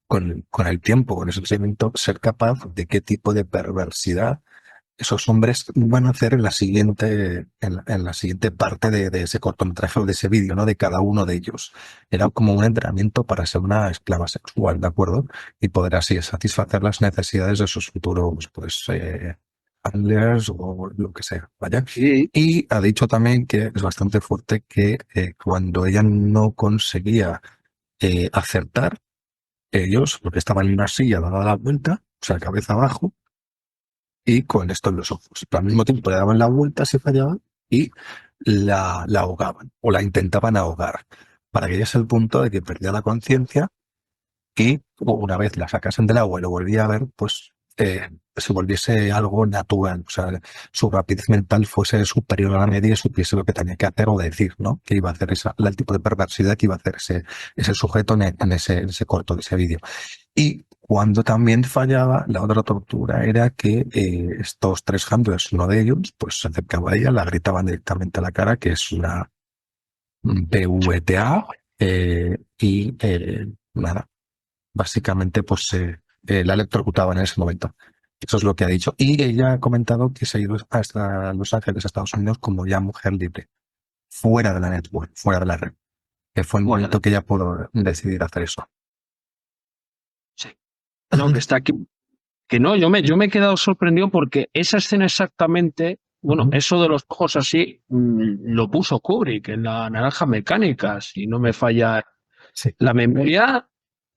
con el tiempo, con ese procedimiento, ser capaz de qué tipo de perversidad esos hombres van a hacer en la siguiente, en la siguiente parte de ese cortometraje o de ese vídeo, ¿no? De cada uno de ellos. Era como un entrenamiento para ser una esclava sexual, ¿de acuerdo? Y poder así satisfacer las necesidades de sus futuros, pues, handlers o lo que sea, ¿vaya? Y ha dicho también que es bastante fuerte que cuando ella no conseguía acertar, ellos, porque estaban en una silla dada la vuelta, o sea, cabeza abajo, y con esto en los ojos. Pero al mismo tiempo le daban la vuelta, se fallaban y la ahogaban o la intentaban ahogar para que llegue al punto de que perdía la conciencia y una vez la sacasen del agua y lo volvía a ver, pues se volviese algo natural. O sea, su rapidez mental fuese superior a la media y supiese lo que tenía que hacer o decir, ¿no? Que iba a hacer el tipo de perversidad que iba a hacer ese sujeto en ese corto, de ese vídeo. Y cuando también fallaba, la otra tortura era que estos tres handlers, uno de ellos, pues se acercaba a ella, la gritaban directamente a la cara, que es una PVTA, y nada, básicamente pues la electrocutaban en ese momento. Eso es lo que ha dicho. Y ella ha comentado que se ha ido hasta Los Ángeles, Estados Unidos, como ya mujer libre, fuera de la network, fuera de la red. Que fue el momento que ella pudo decidir hacer eso. Sí. No, que está aquí. Que no, yo me he quedado sorprendido porque esa escena exactamente, bueno, eso de los ojos así, lo puso Kubrick en La Naranja Mecánica, si no me falla Sí. la memoria.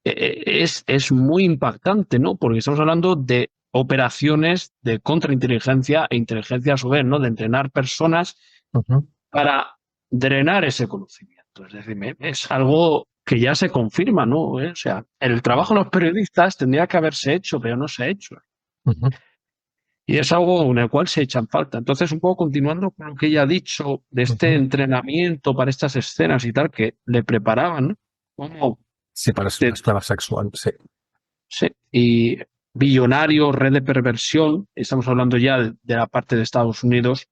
Es muy impactante, ¿no? Porque estamos hablando de operaciones de contrainteligencia e inteligencia a su vez, ¿no? De entrenar personas para drenar ese conocimiento. Es decir, es algo que ya se confirma, ¿no? O sea, el trabajo de los periodistas tendría que haberse hecho, pero no se ha hecho. Y es algo en el cual se echan falta. Entonces, un poco continuando con lo que ella ha dicho de este entrenamiento para estas escenas y tal, que le preparaban, ¿no? Como Sí, para ser una esclava sexual, sí. Sí, y billonario, red de perversión, estamos hablando ya de la parte de Estados Unidos,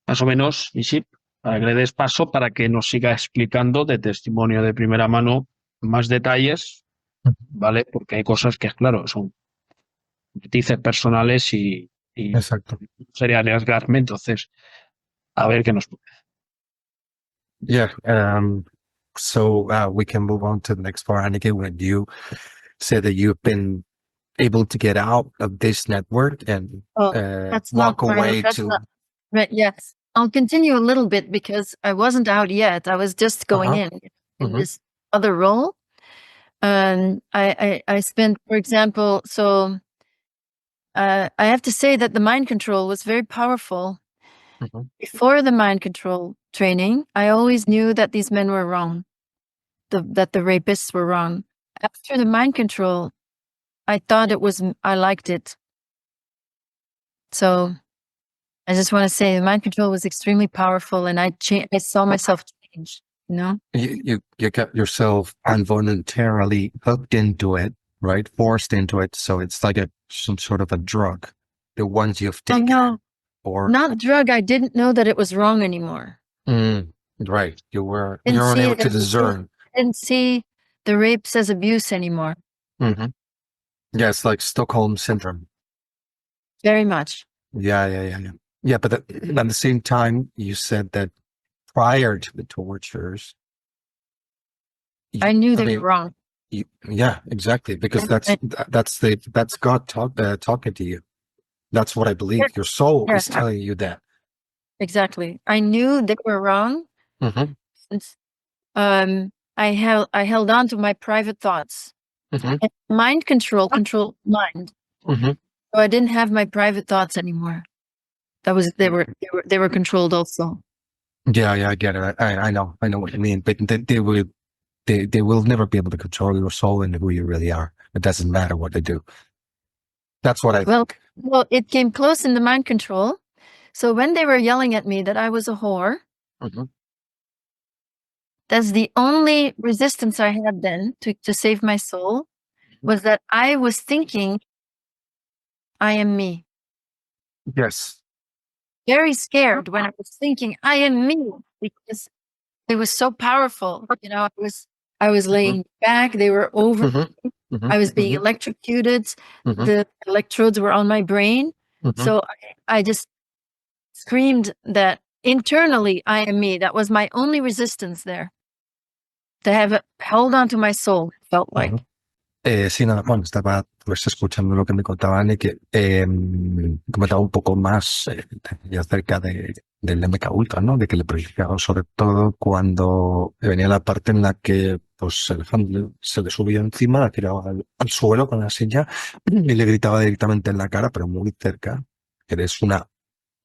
más o menos, y sí, para que le des paso para que nos siga explicando de testimonio de primera mano más detalles, ¿vale? Porque hay cosas que, claro, son matices personales y Exacto. sería arriesgarme, entonces, a ver qué nos puede. Yeah. So we can move on to the next part, Anneke, when you said that you've been able to get out of this network and That's walk not away that's to. not right. Yes, I'll continue a little bit because I wasn't out yet. I was just going in this other role, and I spent, for example, so I have to say that the mind control was very powerful. Before the mind control training, I always knew that these men were wrong, that the rapists were wrong. After the mind control, I thought I liked it. So I just want to say the mind control was extremely powerful, and I saw myself change, you know? You got yourself involuntarily hooked into it, right? Forced into it. So it's like some sort of a drug. The ones you've taken. No, Or not drug. I didn't know that it was wrong anymore. Right. You weren't able to discern. I didn't see the rapes as abuse anymore. Yeah, it's like Stockholm syndrome. Very much. Yeah. Yeah, but at the same time, you said that prior to the tortures, I knew they were wrong. Yeah, exactly. Because that's God talking to you. That's what I believe. Your soul is telling you that. Exactly. I knew they were wrong. Since, I held on to my private thoughts. And mind control mind. So I didn't have my private thoughts anymore. They were controlled also. Yeah, I get it. I know what you mean. But they will never be able to control your soul and who you really are. It doesn't matter what they do. That's what I think. Well, it came close in the mind control. So when they were yelling at me that I was a whore, that's the only resistance I had then to save my soul, was that I was thinking, I am me. Yes. Very scared when I was thinking, I am me, because it was so powerful. You know, I was laying back. They were over. I was being electrocuted. The electrodes were on my brain. So I just screamed that internally, I am me. That was my only resistance there. To have held on to my soul, it felt like. Sí, nada, bueno, estaba pues escuchando lo que me contaba Anne, que comentaba un poco más acerca del MK Ultra, ¿no? De que le proyectaba sobre todo cuando venía la parte en la que pues Alejandro se le subía encima, la tiraba al suelo con la silla y le gritaba directamente en la cara, pero muy cerca. Eres una,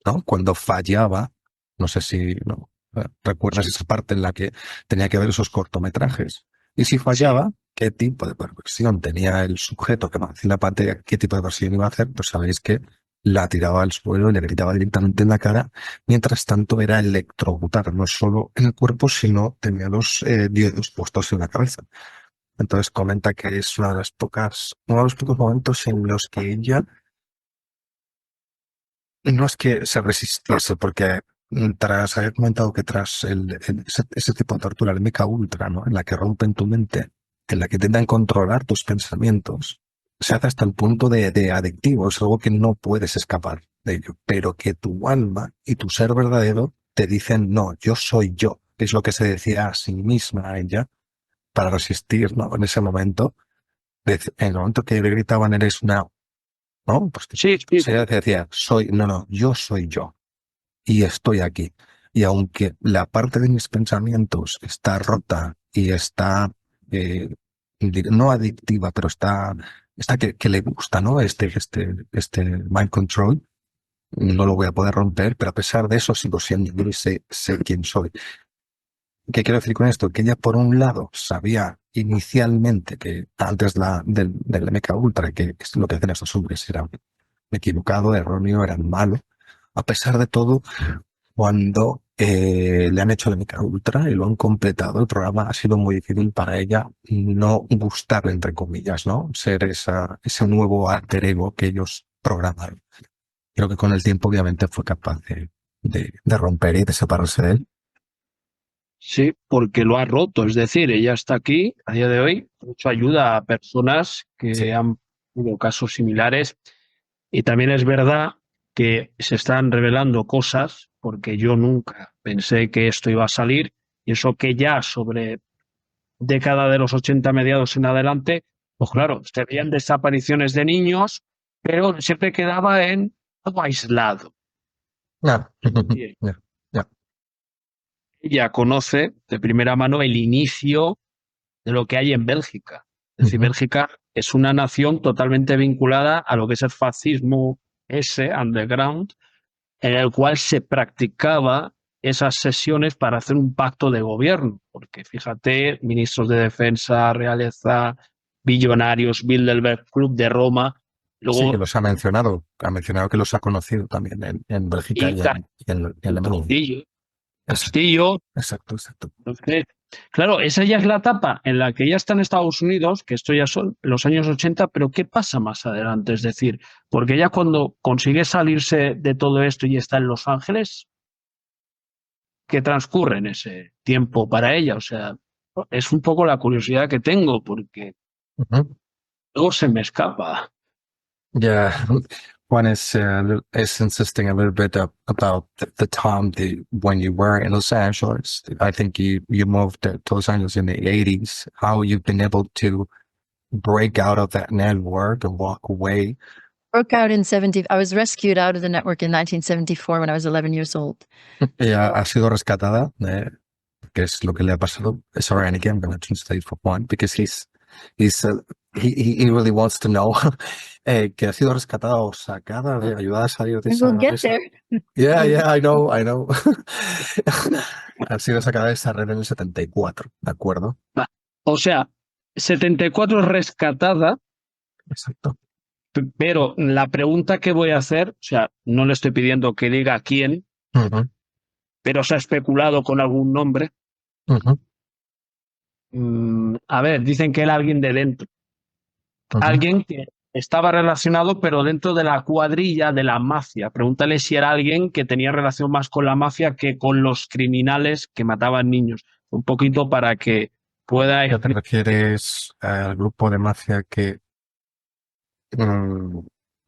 ¿no? Cuando fallaba, no sé si ¿no? recuerdas esa parte en la que tenía que ver esos cortometrajes. Y si fallaba, ¿qué tipo de perversión tenía el sujeto que aparecía en la pantalla? ¿Qué tipo de perversión iba a hacer? Pues sabéis que la tiraba al suelo y le gritaba directamente en la cara. Mientras tanto era electrocutar, no solo en el cuerpo, sino tenía los diodos puestos en la cabeza. Entonces comenta que es uno de los pocos momentos en los que ella no es que se resistiese, porque había comentado que tras ese tipo de tortura, el MK Ultra, ¿no? En la que rompen tu mente, en la que intentan controlar tus pensamientos, se hace hasta el punto de adictivo, es algo que no puedes escapar de ello, pero que tu alma y tu ser verdadero te dicen, no, yo soy yo, que es lo que se decía a sí misma a ella para resistir, ¿no? En ese momento, en el momento que le gritaban, eres una, ¿no? Pues Sí. se decía, yo soy yo y estoy aquí. Y aunque la parte de mis pensamientos está rota y está, no adictiva, pero está que le gusta, ¿no? Este mind control, no lo voy a poder romper, pero a pesar de eso sigo siendo yo y sé quién soy. ¿Qué quiero decir con esto? Que ella, por un lado, sabía inicialmente que antes del MK Ultra, que es lo que hacen estos hombres, era equivocado, erróneo, eran malos. A pesar de todo, cuando le han hecho la MK Ultra y lo han completado, el programa ha sido muy difícil para ella no gustarle, entre comillas, ¿no? Ser ese nuevo alter ego que ellos programaron. Creo que con el tiempo, obviamente, fue capaz de romper y de separarse de él. Sí, porque lo ha roto. Es decir, ella está aquí a día de hoy, mucho ayuda a personas que han tenido casos similares. Y también es verdad que se están revelando cosas, porque yo nunca pensé que esto iba a salir, y eso que ya sobre década de los 80 mediados en adelante, pues claro, se veían desapariciones de niños, pero siempre quedaba en algo aislado. Ella conoce de primera mano el inicio de lo que hay en Bélgica. Es decir, Bélgica es una nación totalmente vinculada a lo que es el fascismo underground, en el cual se practicaba esas sesiones para hacer un pacto de gobierno, porque fíjate, ministros de defensa, realeza, billonarios, Bilderberg, Club de Roma. Luego, sí, que los ha mencionado que los ha conocido también en Bélgica y en Alemania. Castillo. Exacto. Entonces, claro, esa ya es la etapa en la que ya está en Estados Unidos, que esto ya son los años 80, pero ¿qué pasa más adelante? Es decir, porque ya cuando consigue salirse de todo esto y está en Los Ángeles, ¿qué transcurre en ese tiempo para ella? O sea, es un poco la curiosidad que tengo, porque luego se me escapa. Yeah, Juan is insisting a little bit about the time when you were in Los Angeles. I think you moved to Los Angeles in the 80s. How you've been able to break out of that network and walk away. Broke out in 70. I was rescued out of the network in 1974 when I was 11 years old. Ella ha sido rescatada, que es lo que le ha pasado. Sorry, and again, I'm going to translate for Juan because he's he really wants to know que ha sido rescatada o sacada, ayudada a salir de esa We'll get esa- there. Yeah, I know. Ha sido sacada de esa red en el 74, ¿de acuerdo? O sea, 74 es rescatada, Exacto. pero la pregunta que voy a hacer, o sea, no le estoy pidiendo que diga quién, Ujú, pero se ha especulado con algún nombre. ujú, A ver, dicen que era alguien de dentro, ujú. alguien que estaba relacionado, pero dentro de la cuadrilla de la mafia. Pregúntale si era alguien que tenía relación más con la mafia que con los criminales que mataban niños. Un poquito para que pueda... ¿Ya te refieres al grupo de mafia mm,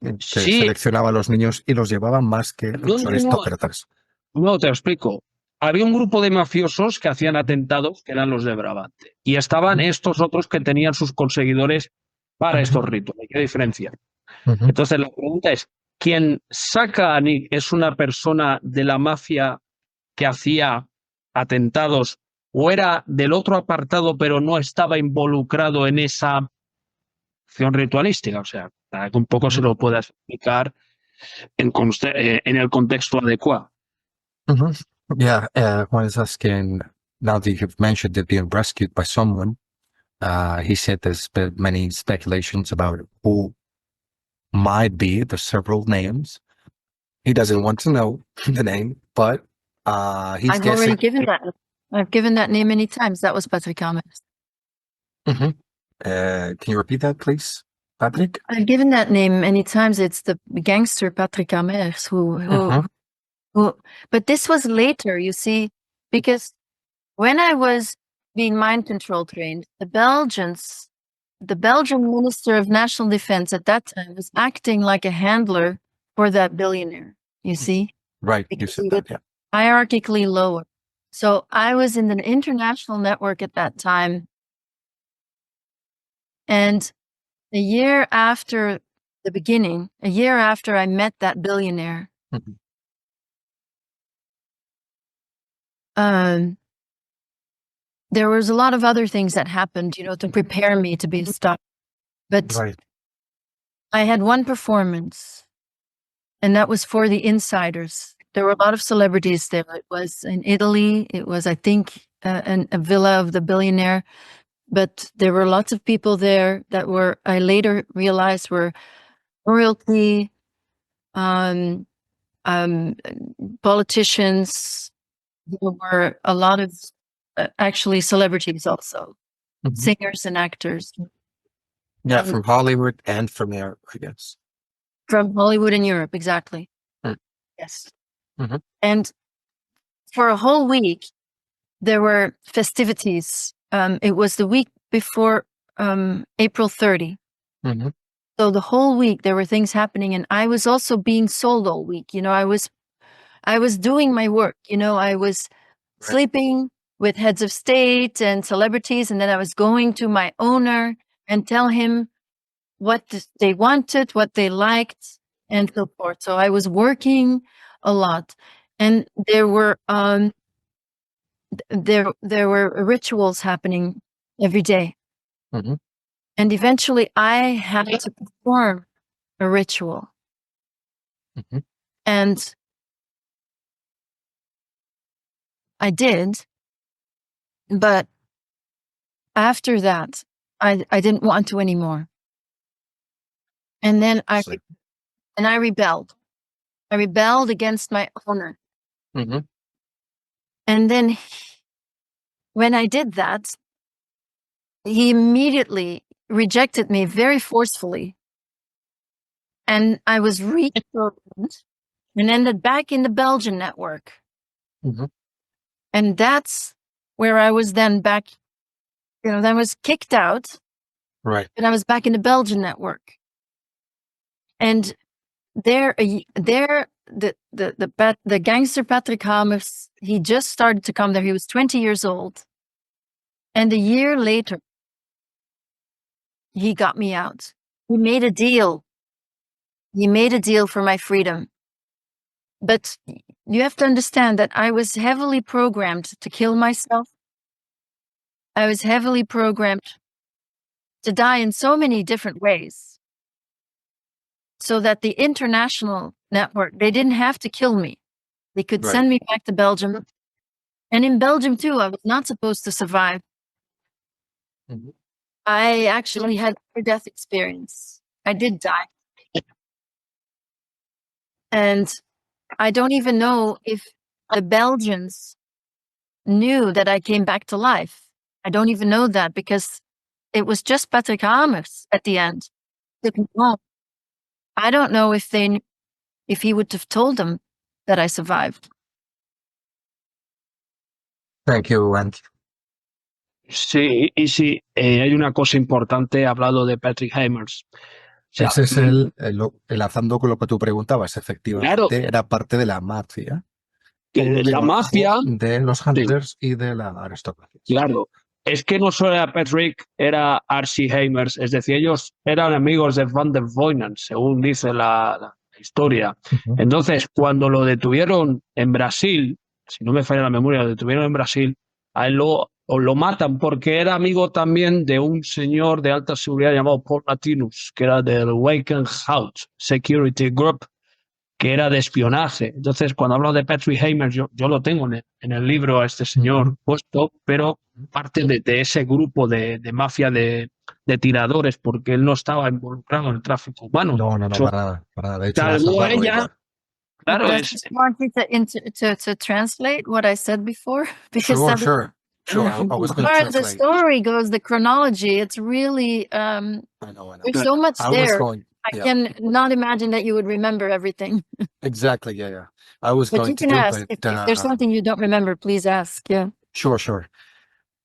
que Sí, seleccionaba a los niños y los llevaba más que no, los no, no, aristócratas? no, te lo explico. Había un grupo de mafiosos que hacían atentados, que eran los de Brabante, y estaban estos otros que tenían sus conseguidores para estos rituales. ¿Qué diferencia? Ujú. Entonces la pregunta es, ¿quién saca a Nick es una persona de la mafia que hacía atentados o era del otro apartado pero no estaba involucrado en esa acción ritualística? O sea, para que un poco se lo pueda explicar en el contexto adecuado. Mm-hmm. Yeah, one is asking, now that you've mentioned it being rescued by someone, he said there's been many speculations about who might be. There's several names. He doesn't want to know the name, but he's I've guessing. already given that. I've given that name many times. That was Patrick Amers. Mhm. Can you repeat that, please, Patrick? I've given that name many times. It's the gangster Patrick Amers Mhm. but this was later, you see, because when I was being mind control trained, the Belgian Minister of National Defense at that time was acting like a handler for that billionaire, you see, Right, you because said he that, was yeah. hierarchically lower. So I was in an international network at that time. And a year after the beginning, a year after I met that billionaire, Mhm. there was a lot of other things that happened, to prepare me to be a star. But Right. I had one performance, and that was for the insiders. There were a lot of celebrities there. It was in Italy. It was, I think, a villa of the billionaire. But there were lots of people there that I later realized were royalty, politicians. There were a lot of actually celebrities also, Mhm. singers and actors Yeah, from Hollywood and from Europe, I guess. from Hollywood and Europe. Exactly. Mm. Yes. Mhm. And for a whole week, there were festivities. It was the week before April 30. Mhm. So the whole week there were things happening, and I was also being sold all week. I was doing my work. I was Right. sleeping with heads of state and celebrities, and then I was going to my owner and tell him what they wanted, what they liked, and so forth. So I was working a lot, and there were rituals happening every day. Mhm. And eventually I had to perform a ritual. Mhm. And I did, but after that, I didn't want to anymore. And then I rebelled. I rebelled against my owner. Mhm. And then when I did that, he immediately rejected me very forcefully. And I was reprogrammed and ended back in the Belgian network. Mhm. And that's where I was then back, then I was kicked out, Right. and I was back in the Belgian network. And the gangster Patrick Hamers, he just started to come there. He was 20 years old. And a year later, he got me out. He made a deal. He made a deal for my freedom. But you have to understand that I was heavily programmed to kill myself. I was heavily programmed to die in so many different ways so that the international network, they didn't have to kill me. They could Right. send me back to Belgium. And in Belgium too, I was not supposed to survive. Mhm. I actually had a near-death experience. I did die. And I don't even know if the Belgians knew that I came back to life. I don't even know that because it was just Patrick Hamers at the end. Took me home. I don't know if if he would have told them that I survived. Thank you, Andy. Sí, y sí, hay una cosa importante, he hablado de Patrick Hamers. O sea, Ese es enlazando con lo que tú preguntabas, efectivamente, Claro. era parte de la mafia. La mafia, de los Handlers y de la aristocracia. claro, es que no solo era Patrick, era Archie Hamers, es decir, ellos eran amigos de Van der Voinen, según dice la historia. Ujú. Entonces, cuando lo detuvieron en Brasil, si no me falla la memoria, lo detuvieron en Brasil, a él lo matan porque era amigo también de un señor de alta seguridad llamado Paul Latinus, que era del Wakenhout Security Group, que era de espionaje. Entonces, cuando hablo de Patrick Hamers, yo lo tengo en el libro a este señor puesto, pero parte de ese grupo de mafia de tiradores, porque él no estaba involucrado en el tráfico humano. No, Eso para nada, para nada. De hecho, salvó a ella. Claro, Does es, you want me to translate what I said before? Because that Sure. I was going to part of the translate. story goes, the chronology, it's really, I know. there's so much I was there. going. I Yeah. can not imagine that you would remember everything. Exactly. Yeah. I was But going you to can do, ask. but If there's something you don't remember, please ask. Yeah. Sure.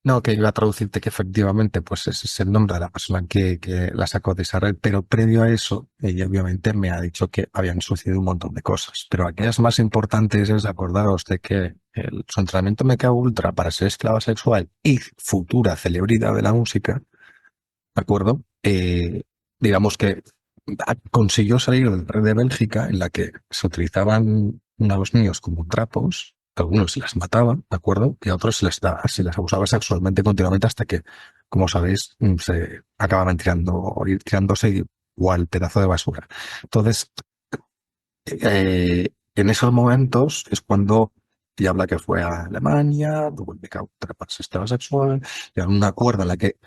No, que iba a traducirte que efectivamente, pues ese es el nombre de la persona que la sacó de esa red, pero previo a eso, ella obviamente me ha dicho que habían sucedido un montón de cosas, pero aquellas más importantes es acordaros de que su entrenamiento MK Ultra para ser esclava sexual y futura celebridad de la música, ¿de acuerdo? Digamos que consiguió salir del red de Bélgica en la que se utilizaban a los niños como trapos. Algunos se las mataban, ¿de acuerdo? Y a otros se les abusaba sexualmente continuamente hasta que, como sabéis, se acababan tirándose igual pedazo de basura. Entonces, en esos momentos es cuando ella habla que fue a Alemania, tuvo el becado para sistema sexual, llegaron a un acuerdo en la que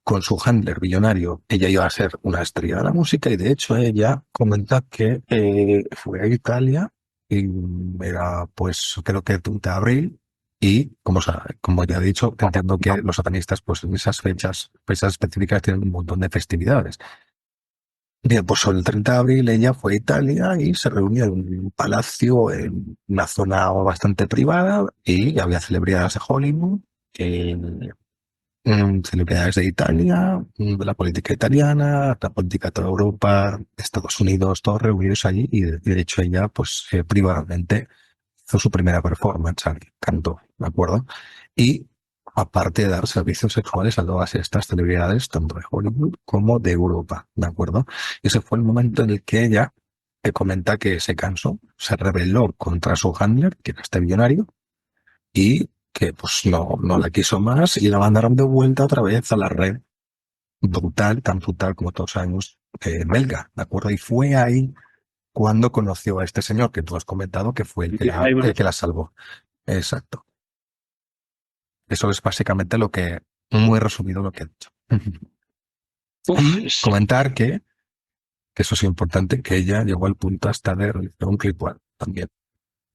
con su handler billonario ella iba a ser una estrella de la música y de hecho ella comenta que fue a Italia y era pues creo que el 30 de abril y como ya he dicho, entiendo que los satanistas pues en esas fechas específicas tienen un montón de festividades. Bien, pues sobre el 30 de abril ella fue a Italia y se reunió en un palacio en una zona bastante privada y había celebridades de Hollywood, celebridades de Italia, de la política italiana, la política de toda Europa, Estados Unidos, todos reunidos allí y de hecho ella pues privadamente hizo su primera performance, cantó, ¿de acuerdo? Y aparte de dar servicios sexuales a todas estas celebridades, tanto de Hollywood como de Europa, ¿de acuerdo? Y ese fue el momento en el que ella comenta que se cansó, se rebeló contra su handler, que era este millonario, y que pues no la quiso más y la mandaron de vuelta otra vez a la red brutal, tan brutal como todos los años, belga, ¿de acuerdo? Y fue ahí cuando conoció a este señor que tú has comentado que fue el que la salvó. Exacto. Eso es básicamente muy resumido lo que he dicho. Y comentar que eso es importante, que ella llegó al punto hasta de realizar un ritual también.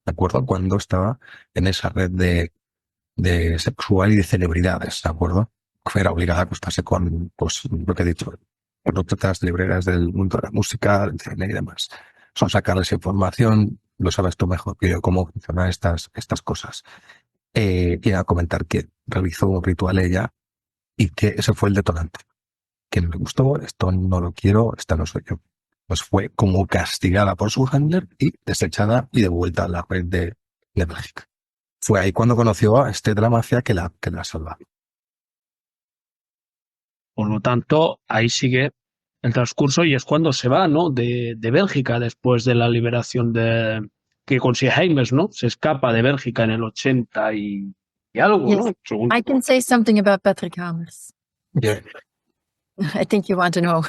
¿De acuerdo? Cuando estaba en esa red de sexual y de celebridades, ¿de acuerdo? Era obligada a acostarse con, pues, lo que he dicho, con otras celebridades del mundo de la música, del cine y demás. Son sacarles información, lo sabes tú mejor que yo cómo funcionan estas cosas. Y a comentar que realizó un ritual ella y que ese fue el detonante. Que no le gustó, esto no lo quiero, esta no soy yo. Pues fue como castigada por su handler y desechada y devuelta a la red de Bélgica. Fue ahí cuando conoció a este de la mafia que la salva. Por lo tanto, ahí sigue el transcurso y es cuando se va, ¿no? De Bélgica después de la liberación que consigue Hamers, ¿no? Se escapa de Bélgica en el 80 y algo, Yes. ¿no? Según... I can say something about Patrick Hamers. Bien. I think you want to know.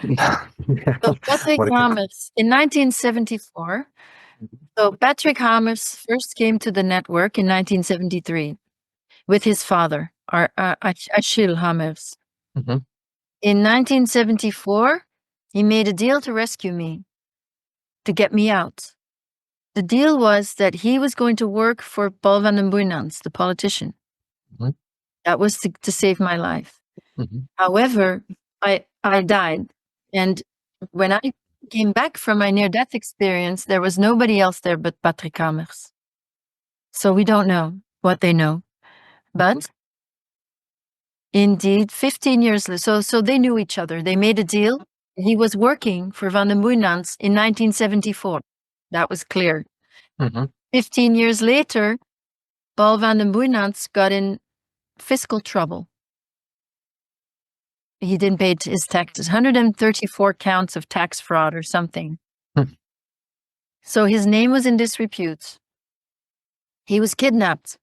So Patrick Por ejemplo, Hamers in 1974. So Patrick Hamers first came to the network in 1973 with his father, Achille Hamers. ujú, In 1974, he made a deal to rescue me, to get me out. The deal was that he was going to work for Paul van den Boeynants, the politician. ujú, That was to save my life. ujú, However, I died. And when I came back from my near-death experience, there was nobody else there but Patrick Hamers. So we don't know what they know. But indeed, 15 years later, so they knew each other. They made a deal. He was working for Van den Boeynants in 1974. That was clear. ujú. 15 years later, Paul van den Boeynants got in fiscal trouble. He didn't pay his taxes, 134 counts of tax fraud or something. Hmm. So his name was in disrepute. He was kidnapped.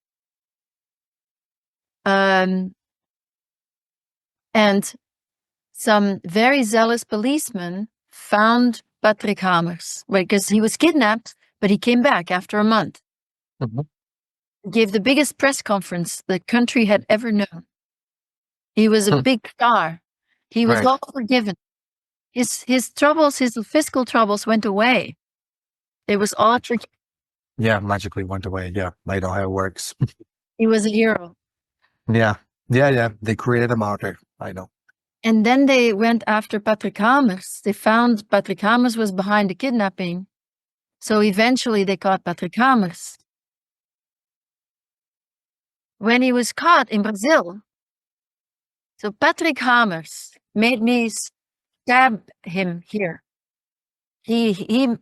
And some very zealous policemen found Patrick Hamers because he was kidnapped, but he came back after a month. Ujú. Gave the biggest press conference the country had ever known. He was a Hmm. big star. He was Right. all forgiven. His troubles, his fiscal troubles went away. It was all forgiven. Yeah, magically went away. Yeah, I know how it works. He was a hero. Yeah, yeah, yeah. They created a martyr. I know. And then they went after Patrick Hamers. They found Patrick Hamers was behind the kidnapping. So eventually they caught Patrick Hamers. When he was caught in Brazil, so Patrick Hamers made me stab him here. He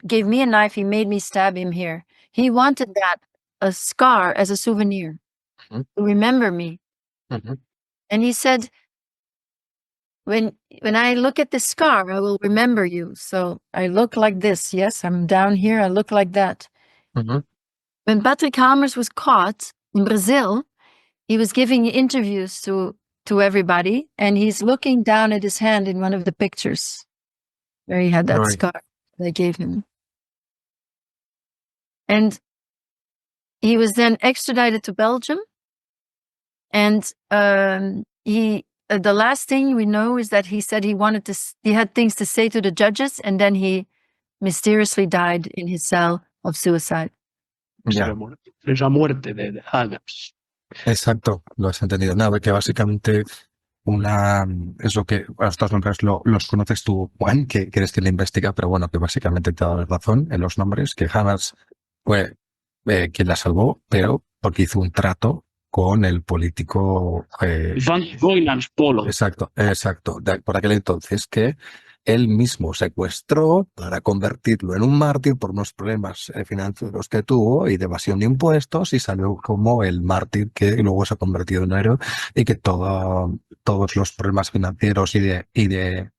gave me a knife, he made me stab him here. He wanted that, a scar as a souvenir, Mhm. to remember me. Ujú. And he said, when I look at this scar, I will remember you. So I look like this. Yes, I'm down here. I look like that. Ujú. When Patrick Hamers was caught in Brazil, he was giving interviews to everybody, and he's looking down at his hand in one of the pictures where he had that Right. scar they gave him. And he was then extradited to Belgium. And the last thing we know is that he said he had things to say to the judges, and then he mysteriously died in his cell of suicide. Ya, Esa muerte de Hamers. exacto, lo has entendido. Nada, que básicamente es lo que a estos nombres los conoces tú, Juan, que eres quien le investiga, pero bueno, que básicamente te da la razón en los nombres, que Hamers fue quien la salvó, pero porque hizo un trato con el político. Van Boeynants Polo. Exacto, por aquel entonces, que él mismo secuestró para convertirlo en un mártir por unos problemas financieros que tuvo y de evasión de impuestos, y salió como el mártir que luego se ha convertido en héroe, y que todos los problemas financieros y de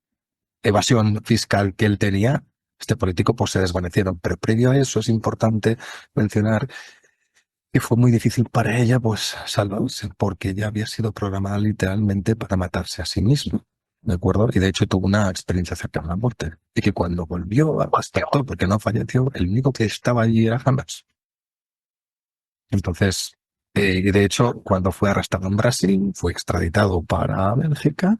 evasión fiscal que él tenía, este político, pues se desvanecieron. Pero previo a eso es importante mencionar que fue muy difícil para ella pues salvarse, porque ella había sido programada literalmente para matarse a sí misma, ¿de acuerdo? Y de hecho tuvo una experiencia cercana a la muerte, y que cuando volvió a despertó, porque no falleció, el único que estaba allí era Hamers. Entonces, y de hecho, cuando fue arrestado en Brasil, fue extraditado para Bélgica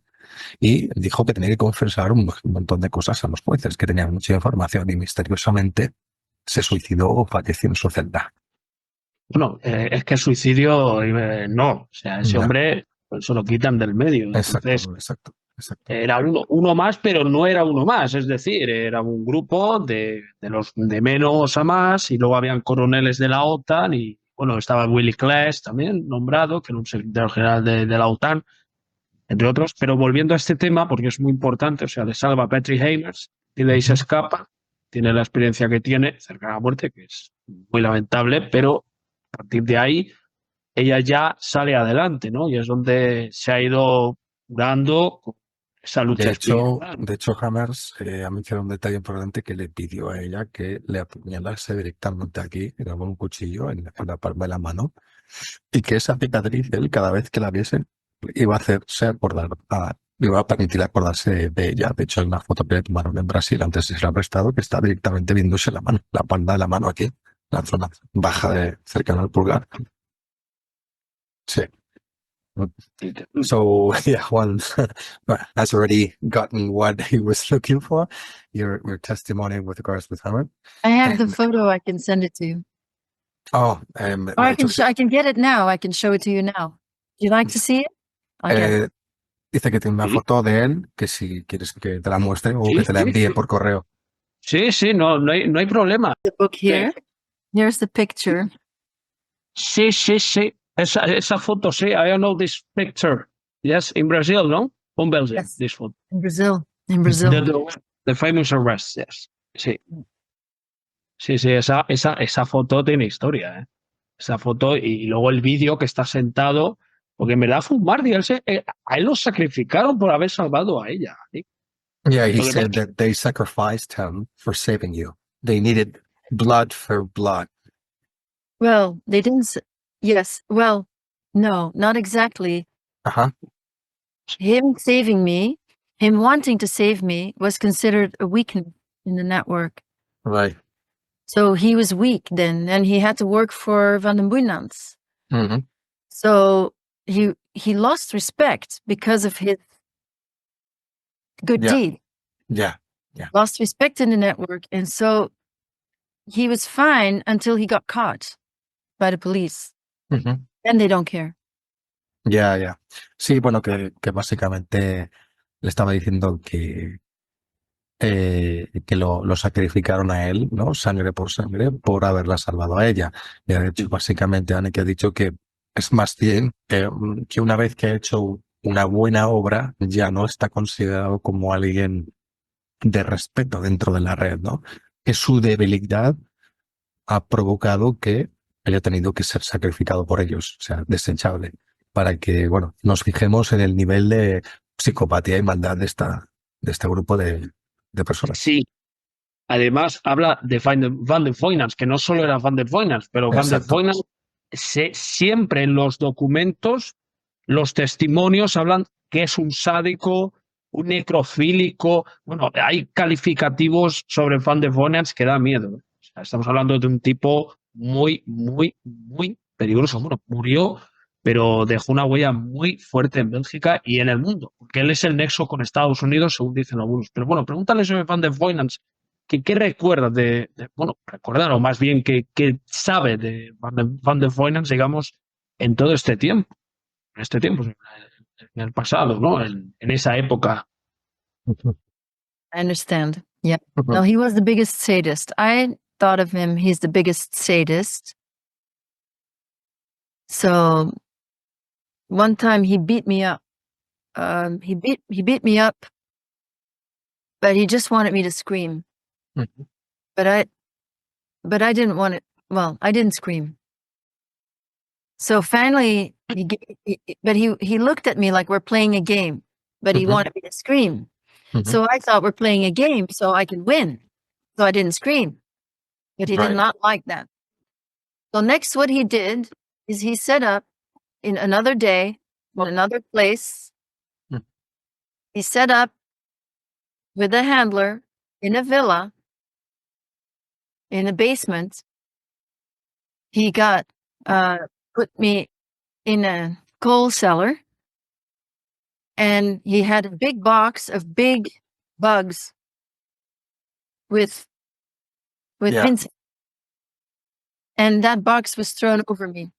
y dijo que tenía que confesar un montón de cosas a los jueces, que tenía mucha información, y misteriosamente se suicidó o falleció en su celda. Bueno, es que suicidio no. O sea, ese No. hombre pues, se lo quitan del medio. Exacto, Entonces, exacto. era uno más, pero no era uno más. Es decir, era un grupo de los de menos a más, y luego habían coroneles de la OTAN, y bueno, estaba Willy Claes también nombrado, que era un secretario general de la OTAN, entre otros. Pero volviendo a este tema, porque es muy importante, o sea, le salva a Patrick Hamers y de ahí se escapa, tiene la experiencia que tiene cerca de la muerte, que es muy lamentable, pero a partir de ahí ella ya sale adelante, ¿no? Y es donde se ha ido curando esa lucha espiritual. De hecho, Hamers ha mencionado un detalle importante, que le pidió a ella que le apuñalase directamente aquí, con un cuchillo en la palma de la mano, y que esa cicatriz, él cada vez que la viese, iba a hacerse acordar le va a permitir acordarse de ella. De hecho, hay una foto que le tomaron en Brasil antes de ser arrestado que está directamente viéndose la mano, la palma de la mano aquí, la zona baja cercana al pulgar. Sí. So yeah, Juan has already gotten what he was looking for. Your testimony with regards with Hammer. I have the photo. I can send it to you. Oh, Or I can get it now. I can show it to you now. Do you like to see it? I'll get it. Dice que tiene una Sí. foto de él, que si quieres que te la muestre o Sí, que te la sí, envíe sí. por correo. Sí, sí, no hay problema. The book here. Here's the picture. Sí, sí, sí. Esa foto, sí. I know this picture. Yes, in Brazil, no? On Belgium, Yes. this photo. In Brazil. In Brazil. The famous arrest, yes. Sí. Sí, sí, esa foto tiene historia, ¿eh? Esa foto y luego el vídeo que está sentado, porque en verdad fue un mártir. A él lo sacrificaron por haber salvado a ella. ¿Sí? Yeah, he Lo que said pasa- that they sacrificed him for saving you. They needed blood for blood. Well, they didn't. Yes. Well, no, not exactly. Ajá. Him saving me, him wanting to save me, was considered a weakness in the network. Right. So he was weak then, and he had to work for Van den Boeynants. Mhm. So he lost respect because of his good Yeah. deed. Yeah. Lost respect in the network, and so he was fine until he got caught by the police. Ujú. Then they don't care. Ya. Sí, bueno, que básicamente le estaba diciendo que lo sacrificaron a él, ¿no? Sangre por sangre, por haberla salvado a ella. Y de hecho, básicamente, Anneke ha dicho que es más bien que una vez que ha hecho una buena obra, ya no está considerado como alguien de respeto dentro de la red, ¿no? Que su debilidad ha provocado que haya tenido que ser sacrificado por ellos, o sea, desechable, para que, bueno, nos fijemos en el nivel de psicopatía y maldad de este grupo de personas. Sí. Además, habla de Van den Boeynants, que no solo era Van den Boeynants, pero Van den Exacto. Boeynants siempre en los documentos, los testimonios hablan que es un sádico, un necrofílico. Bueno, hay calificativos sobre Van den Boeynants que da miedo. O sea, estamos hablando de un tipo muy, muy, muy peligroso. Bueno, murió, pero dejó una huella muy fuerte en Bélgica y en el mundo, porque él es el nexo con Estados Unidos, según dicen algunos. Pero bueno, pregúntale sobre Van den Boeynants. ¿Qué recuerda bueno, recordar, o más bien, qué sabe de Van den Boeynants, digamos, en todo este tiempo? En este tiempo, en el pasado, ¿no? En esa época. I understand. Yeah. Ujú. No, he was the biggest sadist. I thought of him, he's the biggest sadist. So one time he beat me up. He beat me up, but he just wanted me to scream. Ujú. But I didn't want it. Well, I didn't scream. So finally, he looked at me like we're playing a game, but he Mhm. wanted me to scream. Ujú. So I thought we're playing a game, so I could win. So I didn't scream. But he Right. did not like that. So next, what he did is he set up in another day, in another place. Hmm. He set up with a handler in a villa, in a basement. He got put me in a coal cellar, and he had a big box of big bugs with Yeah. pins, and that box was thrown over me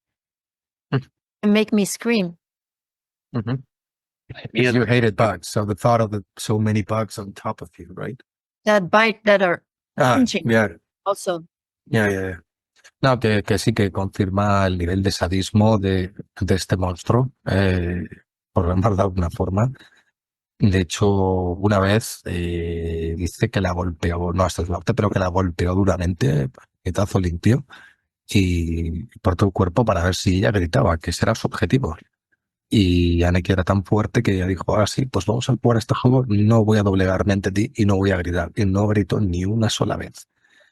Hmm. and make me scream. Ujú. Because you hated bugs, so the thought of so many bugs on top of you, right? That bite that are pinching Yeah. also. Ya. No, que sí que confirma el nivel de sadismo de este monstruo, por llamarlo de alguna forma. De hecho, una vez dice que la golpeó, no hasta el norte, pero que la golpeó duramente, puñetazo limpio, y por todo el cuerpo para ver si ella gritaba, que ese era su objetivo. Y Anneke era tan fuerte que ella dijo, ahora sí, pues vamos a jugar este juego, no voy a doblegarme ante ti y no voy a gritar. Y no gritó ni una sola vez.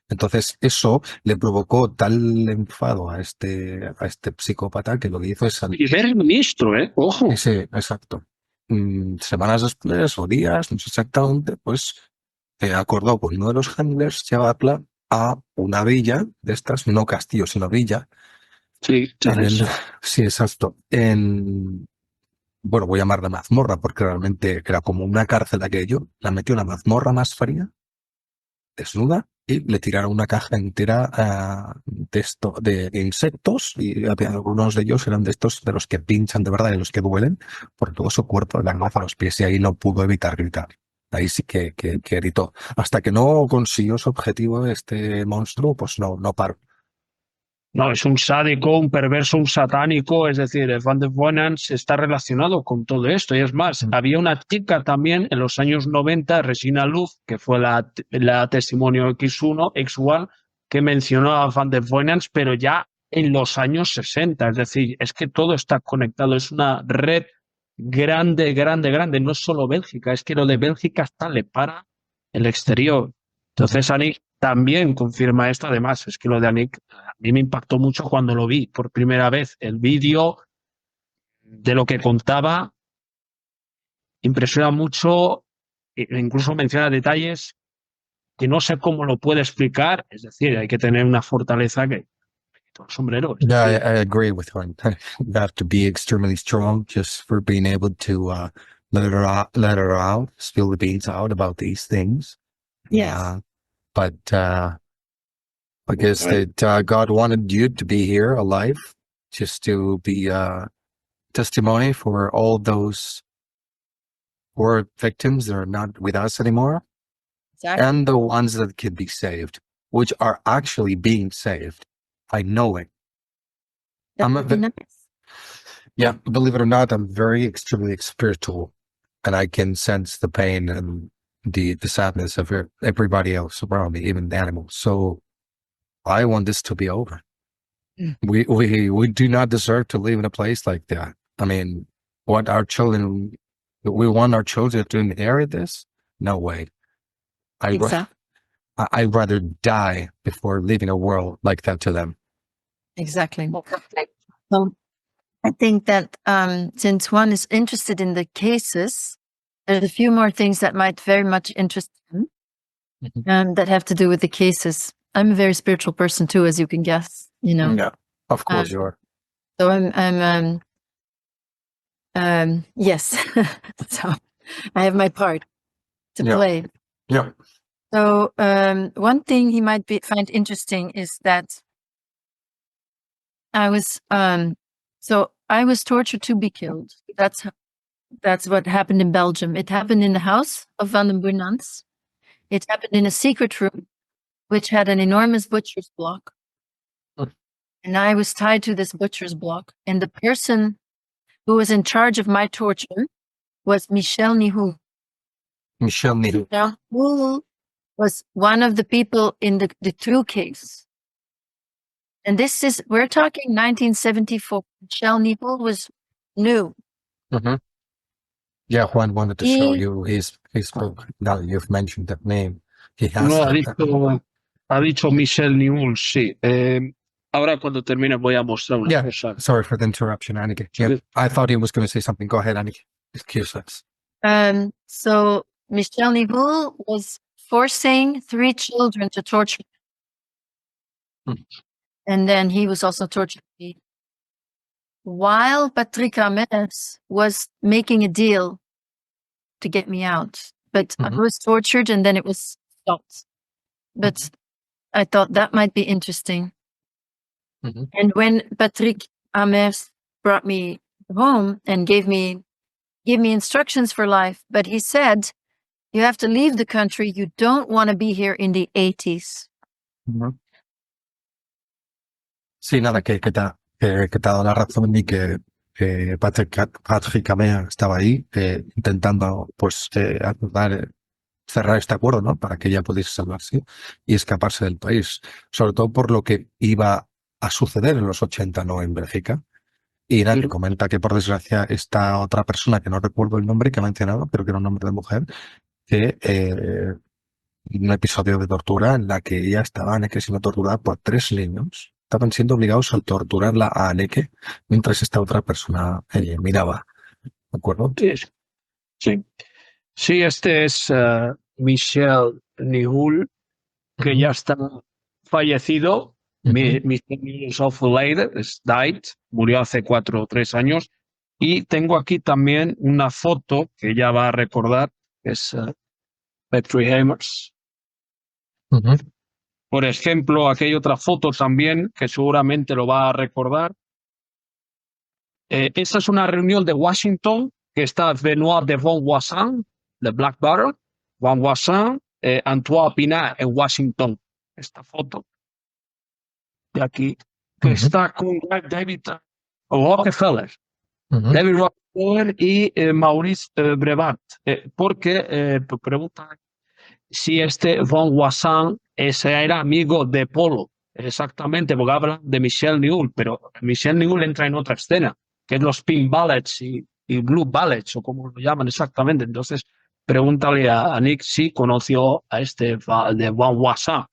Entonces eso le provocó tal enfado a este psicópata que lo que hizo es Primer ministro, ¿eh? Ojo. Sí, exacto. semanas después o días, no sé exactamente, pues acordó con uno de los handlers llevarla a una villa de estas, no castillo, sino villa, Sí, en el, ¿sabes? sí, exacto, bueno, voy a llamarla mazmorra porque realmente era como una cárcel aquello, la metió en la mazmorra más fría, desnuda, y le tiraron una caja entera de insectos, y algunos de ellos eran de estos de los que pinchan de verdad y los que duelen por todo su cuerpo, de la cabeza a los pies, y ahí no pudo evitar gritar. Ahí sí que gritó. Hasta que no consiguió su objetivo este monstruo, pues no paró. No, es un sádico, un perverso, un satánico, es decir, el Van der Bonans está relacionado con todo esto. Y es más, había una chica también en los años 90, Regina Luz, que fue la testimonio X1, que mencionó a Van der Bonans, pero ya en los años 60. Es decir, es que todo está conectado, es una red grande, grande, grande. No es solo Bélgica, es que lo de Bélgica hasta le para el exterior. Entonces, Anik también confirma esto. Además, es que lo de Anik a mí me impactó mucho cuando lo vi por primera vez. El vídeo de lo que contaba impresiona mucho, incluso menciona detalles que no sé cómo lo puede explicar. Es decir, hay que tener una fortaleza que todo el sombrero. Es Yeah, decir, I agree with her. You have to be extremely strong just for being able to let her out, spill the beans out about these things. Yes. But I guess that God wanted you to be here alive, just to be testimony for all those poor victims that are not with us anymore, Exactly. and the ones that can be saved, which are actually being saved. I know it. That I'm would be nice. Yeah, believe it or not, I'm very extremely spiritual, and I can sense the pain and the sadness of everybody else around me, even the animals. So I want this to be over. Mm. We do not deserve to live in a place like that. I mean, what our children, we want our children to inherit this? No way. Exactly. I'd rather die before leaving a world like that to them. Exactly. So I think that since one is interested in the cases, there's a few more things that might very much interest him that have to do with the cases. I'm a very spiritual person too, as you can guess, you know. Yeah, of course you are. So yes. So I have my part to Yeah. play. Yeah. So one thing he might find interesting is that I was tortured to be killed. That's what happened in Belgium. It happened in the house of Van den Bunans. It happened in a secret room, which had an enormous butcher's block. Mm. And I was tied to this butcher's block. And the person who was in charge of my torture was Michel Nihou. Michel Nihou. Now, who was one of the people in the true case. And we're talking 1974. Michel Nihou was new. Mm-hmm. Yeah, Juan wanted to show you his book. Now that you've mentioned that name, he has. No, ha dicho Michel Nihou, sí. Ahora cuando termine voy a mostrar una cosa. Sorry for the interruption, Annika. Yeah, I thought he was going to say something. Go ahead, Annika. Excuse us. So Michel Nihou was forcing 3 children to torture him. And then he was also torturing me. While Patrick Amers was making a deal to get me out. But I was tortured and then it was stopped. But I thought that might be interesting. And when Patrick Amers brought me home and gave me instructions for life, but he said, you have to leave the country. You don't want to be here in the 80s. Sí, nada, que te ha dado la razón y que Patrick Amers estaba ahí intentando pues cerrar este acuerdo, ¿no? Para que ella pudiese salvarse y escaparse del país. Sobre todo por lo que iba a suceder en los 80, ¿no? En Bélgica. Y nadie comenta que por desgracia esta otra persona, que no recuerdo el nombre que ha mencionado, pero que era un nombre de mujer, que un episodio de tortura en la que ella estaba siendo torturada por 3 niños. Estaban siendo obligados a torturarla a Anneke mientras esta otra persona miraba. ¿De acuerdo? Sí. Sí, este es Michel Nihul, que Ujú. ya está fallecido. Ujú. Michel Nihul is awful late, is died, murió hace 4 o 3 años. Y tengo aquí también una foto que ya va a recordar, que es Petri Heimers. Ujú. Por ejemplo, aquí hay otra foto también que seguramente lo va a recordar. Esta es una reunión de Washington que está Benoit de Von Voisin, de Black Butter, Von Voisin, Antoine Pinat en Washington. Esta foto de aquí, que Ujú. está con David Rockefeller, Ujú. David Rockefeller y Maurice Brevat. Porque pregunta si este Von Voisin ese era amigo de Polo. Exactamente, porque habla de Michel Nihul, pero Michel Nihul entra en otra escena, que es los Pink Ballets y Blue Ballets, o como lo llaman exactamente. Entonces, pregúntale a Nick si conoció a este de Von Voisin.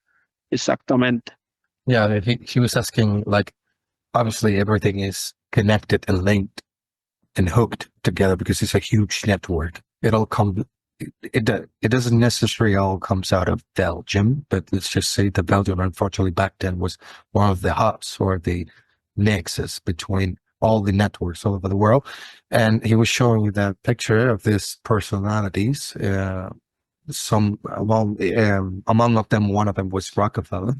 Exactamente. Yeah, he was asking, like, obviously everything is connected and linked and hooked together because it's a huge network. It all comes. It doesn't necessarily all comes out of Belgium, but let's just say that Belgium, unfortunately, back then was one of the hubs or the nexus between all the networks all over the world. And he was showing you that picture of these personalities. Some, well, among of them, one of them was Rockefeller,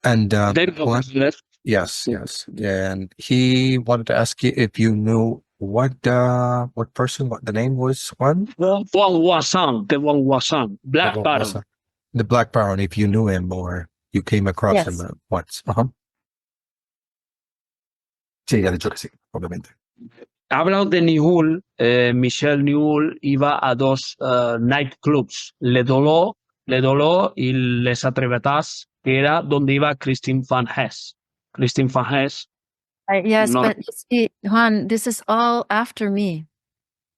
and David Rockefeller. yes, yes, and he wanted to ask you if you knew what person, what the name was, one. Von Voisin, de Von Voisin, Black What was Baron. the Black Baron, if you knew him or you came across him Yes. once. Sí, ya dicho que sí, obviamente. Hablando de Nihul, Michel Nihul iba a 2 nightclubs, Le Doló y Les Atrevetas, que era donde iba Christine Van Hess. Christine Van Hess, Yes, no, but you see, Juan, this is all after me.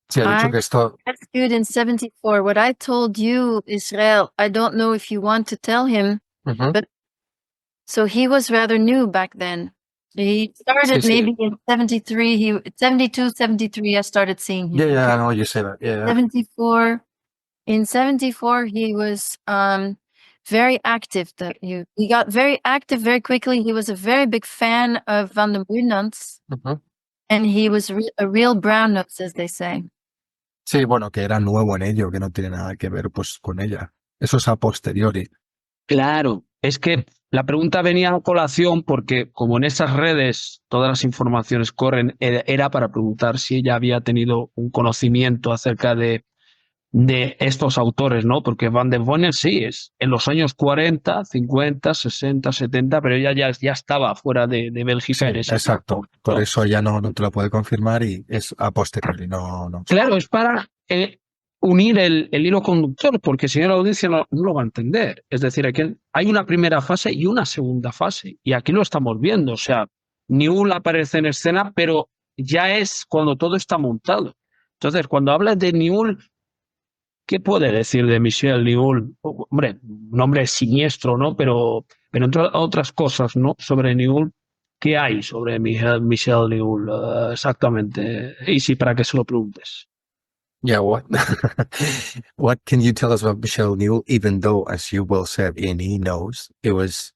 Sí, ha dicho I que esto. rescued in 74. What I told you, Israel, I don't know if you want to tell him. Ujú. But so he was rather new back then. He started Sí, sí. maybe in 73. 72, 73, I started seeing him. Yeah, yeah, I okay? know you say that. Yeah, 74. In 74, he was very active. He got very active very quickly. He was a very big fan of Van den Brunants, Ujú. and he was a real brown nose, as they say. Sí, bueno, que era nuevo en ello, que no tiene nada que ver pues con ella. Eso es a posteriori. claro, es que la pregunta venía a colación porque como en esas redes todas las informaciones corren, era para preguntar si ella había tenido un conocimiento acerca de estos autores, ¿no? Porque Van den Bonen sí es en los años 40, 50, 60, 70, pero ella ya estaba fuera de Bélgica Sí, en ese exacto. momento. Por eso ya no te lo puede confirmar y es a posteriori, no. Claro, es para unir el hilo conductor, porque si no la audiencia no lo va a entender. Es decir, aquí hay una primera fase y una segunda fase, y aquí lo estamos viendo. O sea, Newell aparece en escena, pero ya es cuando todo está montado. Entonces, cuando hablas de Newell, ¿qué puede decir de Michel Newell? Hombre, un hombre siniestro, ¿no? Pero entre otras cosas, ¿no? Sobre Newell, ¿qué hay sobre Michel Newell exactamente? Y sí, para que se lo preguntes. Yeah, what can you tell us about Michel Newell, even though, as you well said, and he knows, it's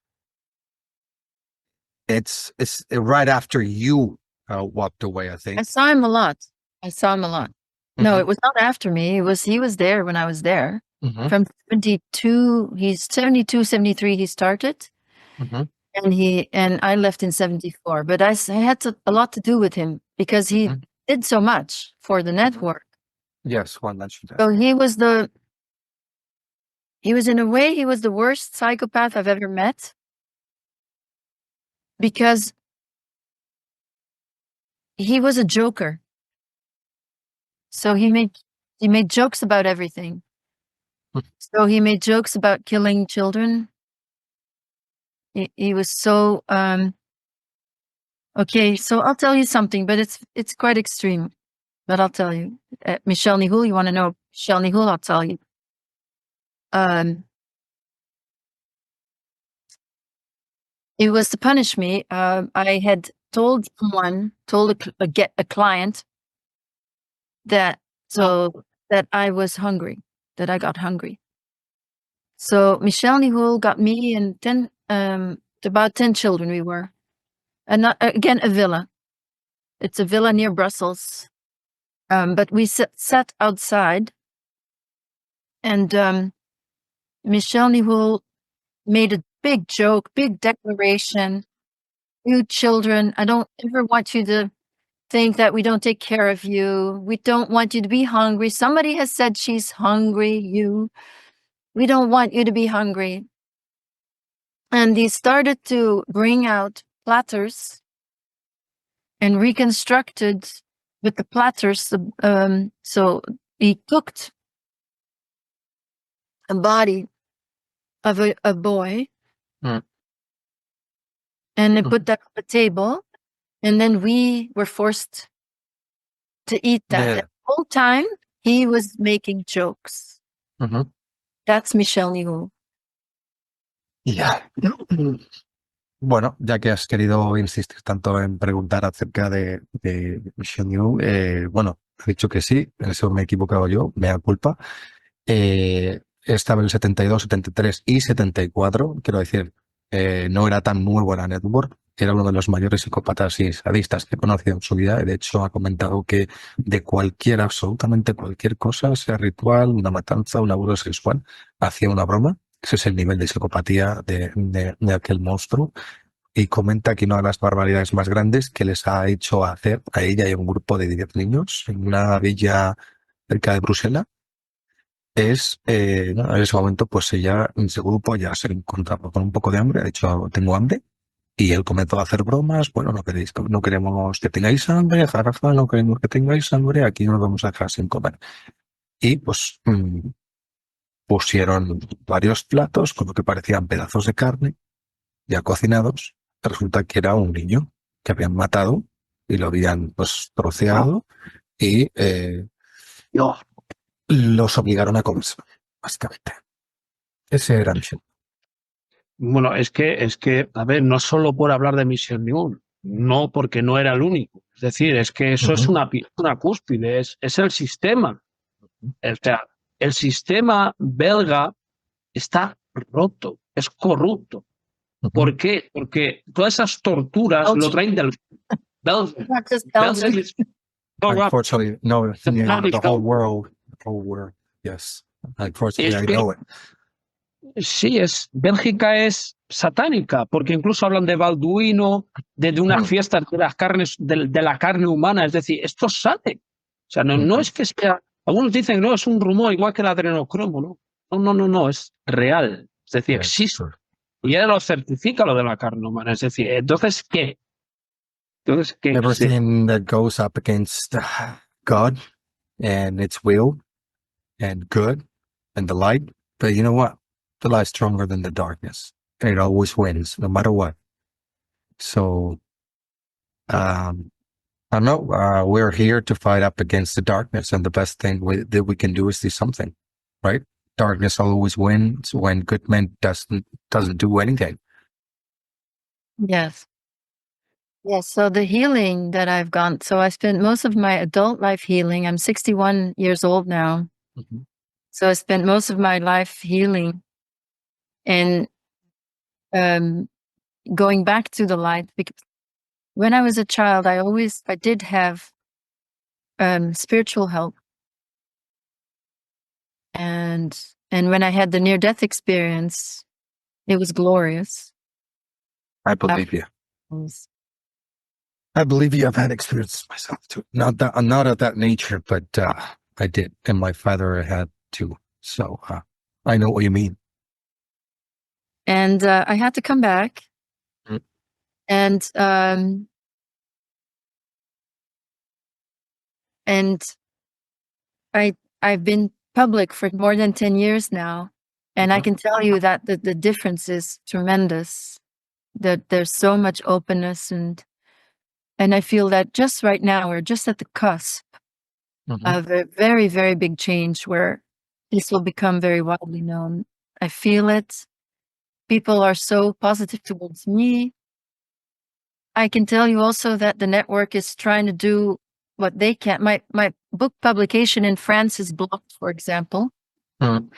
right after you walked away, I I think. saw him a lot. No, Mhm. it was not after me. He was there when I was there. Mhm. From 72, he's 72, 73, he started. Mhm. And I left in 74. But I had a lot to do with him because he Mhm. did so much for the network. Yes, one mentioned that. So in a way, he was the worst psychopath I've ever met. Because he was a joker. So he made jokes about everything. So he made jokes about killing children. He was so okay. So I'll tell you something, but it's quite extreme. But I'll tell you, Michel Nihul. You want to know Michel Nihul? I'll tell you. It was to punish me. I had told a client that that I was hungry, that I got hungry. So Michel Nihul got me and about 10 children we were. And again, a villa. It's a villa near Brussels. But we sat outside, and Michel Nihul made a big joke, big declaration. You children, I don't ever want you to think that we don't take care of you. We don't want you to be hungry. Somebody has said she's hungry, we don't want you to be hungry. And he started to bring out platters and reconstructed with the platters. So he cooked a body of a boy Mm. and they put that on the table. And then we were forced to eat that. Yeah. The whole time he was making jokes. Ujú. That's Michel Nihul. Ya. Bueno, ya que has querido insistir tanto en preguntar acerca de Mission New, bueno, he dicho que sí, en eso me he equivocado yo, mea culpa. Estaba en el 72, 73 y 74, quiero decir, no era tan nuevo la network, era uno de los mayores psicópatas y sadistas que he conocido en su vida. De hecho, ha comentado que de absolutamente cualquier cosa, sea ritual, una matanza, un abuso sexual, hacía una broma. Ese es el nivel de psicopatía de aquel monstruo. Y comenta que una de las barbaridades más grandes que les ha hecho hacer a ella y a un grupo de 10 niños en una villa cerca de Bruselas es, en ese momento, pues ella en ese grupo ya se encontraba con un poco de hambre, ha dicho, tengo hambre, y él comenzó a hacer bromas, bueno, no queremos que tengáis hambre, jaraja, no queremos que tengáis hambre, aquí nos vamos a dejar sin comer. Y pues pusieron varios platos con lo que parecían pedazos de carne ya cocinados. Resulta que era un niño que habían matado y lo habían pues troceado y los obligaron a comerse, básicamente. Ese era el show. Bueno, es que, a ver, no solo por hablar de Mission Nihul, no porque no era el único. Es decir, es que eso es una cúspide, es el sistema. El sistema belga está roto, es corrupto. ¿Por qué? Porque todas esas torturas lo traen del Belgium. Not just Belgium. Belgium is corrupt. Unfortunately, no, yeah, the whole Radical. world, yes. Unfortunately, I know it. Sí, Bélgica es satánica, porque incluso hablan de Balduino, de unas fiestas de las carnes, de la carne humana, es decir, esto sale. O sea, no es que sea, algunos dicen, no, es un rumor igual que el adrenocromo, no, es real, es decir, existe. Y él lo certifica lo de la carne humana, es decir, entonces, ¿qué? Everything that goes up against God and its will and good and the light, but you know what? The light's stronger than the darkness. And it always wins, no matter what. So, I don't know. We're here to fight up against the darkness, and the best thing that we can do is do something, right? Darkness always wins when good men doesn't do anything. Yes. Yes. So the healing that I've gone, so I spent most of my adult life healing. I'm 61 years old now. Mm-hmm. So I spent most of my life healing and going back to the light, because when I was a child, I did have spiritual help. And when I had the near-death experience, it was glorious. I believe you. I believe you. I've had experiences myself too. Not of that nature, but I did, and my father had too. So I know what you mean. And I had to come back, and I've been public for more than 10 years now, and I can tell you that the difference is tremendous. That there's so much openness, and I feel that just right now we're just at the cusp of a very, very big change where this will become very widely known. I feel it. People are so positive towards me. I can tell you also that the network is trying to do what they can. My book publication in France is blocked, for example. Mm.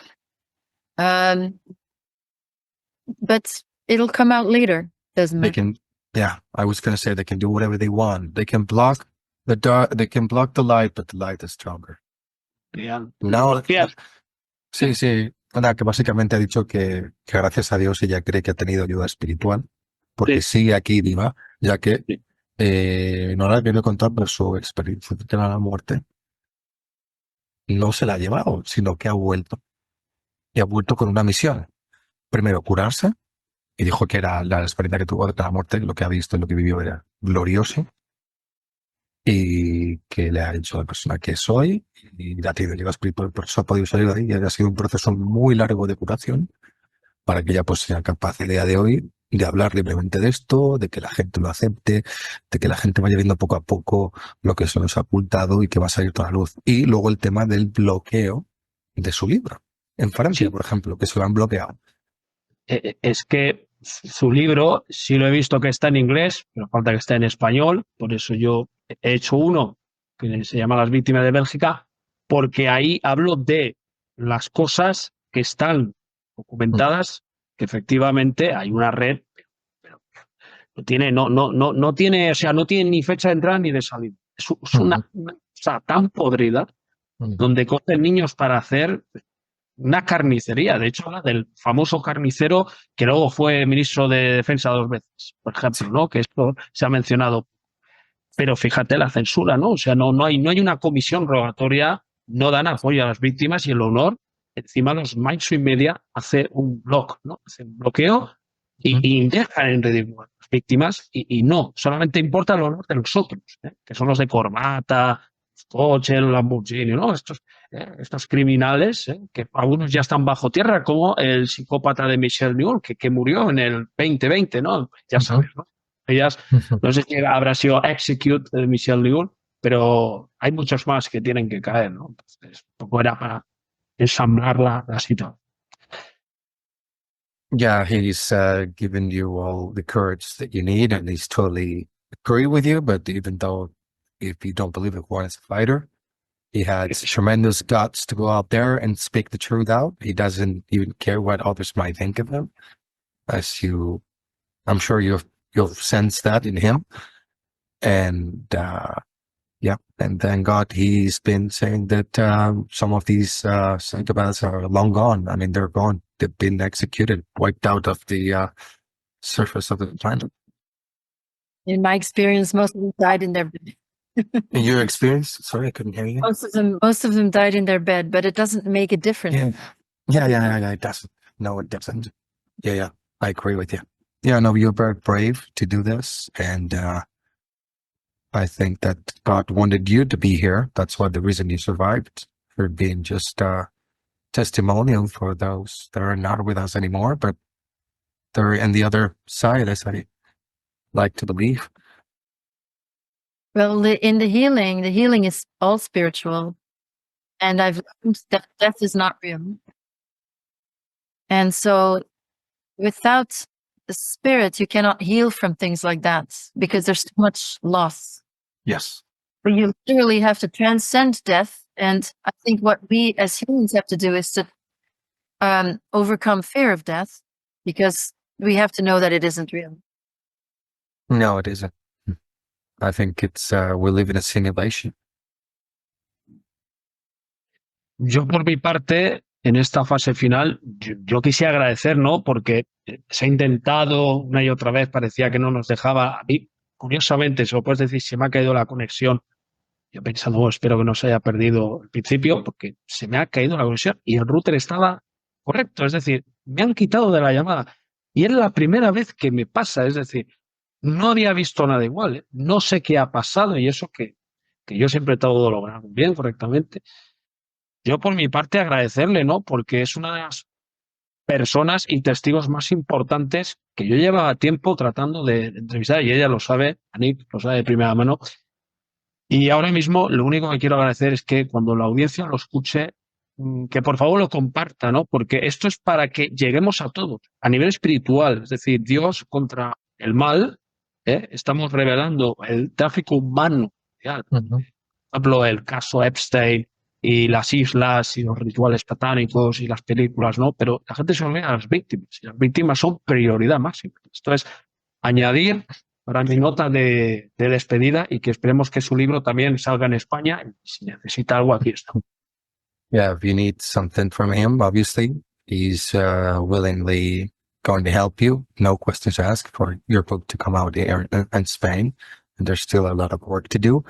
But it'll come out later. Doesn't They matter. can, yeah, I was going to say they can do whatever they want. They can block the dark, they can block the light, but the light is stronger. Bien. No, Gracias. sí, sí. Nada, que básicamente ha dicho que gracias a Dios ella cree que ha tenido ayuda espiritual, porque Sí. sigue aquí viva, ya que Sí. no la quiero contar, pero su experiencia de la muerte no se la ha llevado, sino que ha vuelto. Y ha vuelto con una misión. Primero, curarse, y dijo que era la experiencia que tuvo de la muerte, lo que ha visto y lo que vivió era glorioso, y que le ha hecho la persona que soy, y la tiene ayuda espiritual, por eso ha podido salir de ahí, y ha sido un proceso muy largo de curación, para que ella pues sea capaz el día de hoy de hablar libremente de esto, de que la gente lo acepte, de que la gente vaya viendo poco a poco lo que se nos ha ocultado y que va a salir toda la luz. Y luego el tema del bloqueo de su libro. En Francia, Sí. por ejemplo, que se lo han bloqueado. Es que su libro sí lo he visto que está en inglés, pero falta que esté en español. Por eso yo he hecho uno que se llama Las víctimas de Bélgica, porque ahí hablo de las cosas que están documentadas, que efectivamente hay una red, pero no tiene, no tiene, o sea, no tiene ni fecha de entrada ni de salida. Es una cosa tan podrida donde cogen niños para hacer una carnicería. De hecho, habla del famoso carnicero que luego fue ministro de Defensa 2 veces, por ejemplo, Sí. ¿no? Que esto se ha mencionado. Pero fíjate la censura, ¿no? O sea, no hay una comisión rogatoria, no dan apoyo a las víctimas y el honor. Encima los Mainstream Media hace un block, ¿no? Hace un bloqueo y dejan en ridículo a las víctimas y no, solamente importa el honor de los otros, que son los de corbata, coche, los Lamborghini, ¿no? Estos criminales, que algunos ya están bajo tierra, como el psicópata de Michel Newell, que murió en el 2020, ¿no? Ya sabes, ¿no? Ellas, no sé si habrá sido Execute de Michel Newell, pero hay muchos más que tienen que caer, ¿no? Entonces, un poco era para ensamblar la situación. Yeah, he's given you all the courage that you need, and he's totally agree with you. But even though, if you don't believe that Juan is a fighter, he has tremendous guts to go out there and speak the truth out. He doesn't even care what others might think of him, as I'm sure you'll sense that in him. And yeah, and thank God he's been saying that some of these psychopaths are long gone. I mean, they're gone. They've been executed, wiped out of the surface of the planet. In my experience, most of them died in their bed. In your experience? Sorry, I couldn't hear you. Most of them died in their bed, but it doesn't make a difference. Yeah, it doesn't. No, it doesn't. Yeah, I agree with you. Yeah, no, you're very brave to do this, and I think that God wanted you to be here. That's why the reason you survived, for being just testimonial for those that are not with us anymore, but they're in the other side, as I like to believe. Well, in the healing is all spiritual. And I've learned that death is not real. And so without the spirit, you cannot heal from things like that because there's too much loss. Yes. But you literally have to transcend death. And I think what we as humans have to do is to overcome fear of death, because we have to know that it isn't real. No, it isn't. I think it's we live in a simulation. Yo, por mi parte, en esta fase final, yo quisiera agradecer, ¿no? Porque se ha intentado una y otra vez, parecía que no nos dejaba. A mí, curiosamente, se lo puedes decir, se me ha caído la conexión. Yo pensando, espero que no se haya perdido el principio, porque se me ha caído la conexión y el router estaba correcto. Es decir, me han quitado de la llamada. Y es la primera vez que me pasa. Es decir, no había visto nada igual, ¿eh? No sé qué ha pasado y eso que yo siempre he todo logrado bien, correctamente. Yo, por mi parte, agradecerle, ¿no? Porque es una de las personas y testigos más importantes que yo llevaba tiempo tratando de entrevistar, y ella lo sabe, Anik lo sabe de primera mano. Y ahora mismo lo único que quiero agradecer es que cuando la audiencia lo escuche, que por favor lo comparta, ¿no? Porque esto es para que lleguemos a todos, a nivel espiritual, es decir, Dios contra el mal, estamos revelando el tráfico humano. ejemplo, el caso Epstein y las islas y los rituales satánicos y las películas, ¿no? Pero la gente se olvida de las víctimas y las víctimas son prioridad máxima. Esto es añadir para mi nota de despedida y que esperemos que su libro también salga en España y si necesita algo aquí está. Yeah, if you need something from him, obviously, he's willingly going to help you. No questions asked for your book to come out here in Spain. And there's still a lot of work to do.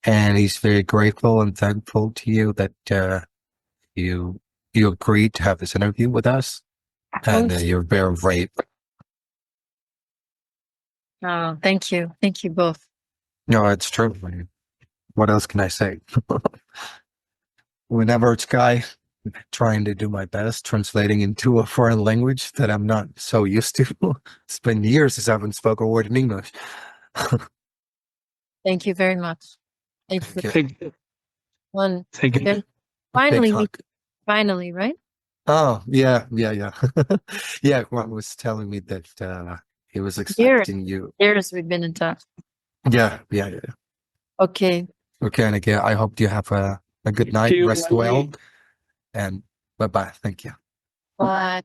And he's very grateful and thankful to you that you agreed to have this interview with us. And you're very brave. Oh, thank you. Thank you both. No, it's true. I mean, what else can I say? Whenever it's Guy, trying to do my best, translating into a foreign language that I'm not so used to. It's been years since I haven't spoken a word in English. Thank you very much. Thank you. Thank you. One. Thank you. Then finally, Big hug. finally, right? Oh, yeah. Yeah, Juan was telling me that he was expecting you. Years we've been in touch. Yeah. Okay. Okay, and again, I hope you have a good night, you, rest Wendy. well, and bye-bye. Thank you. Bye.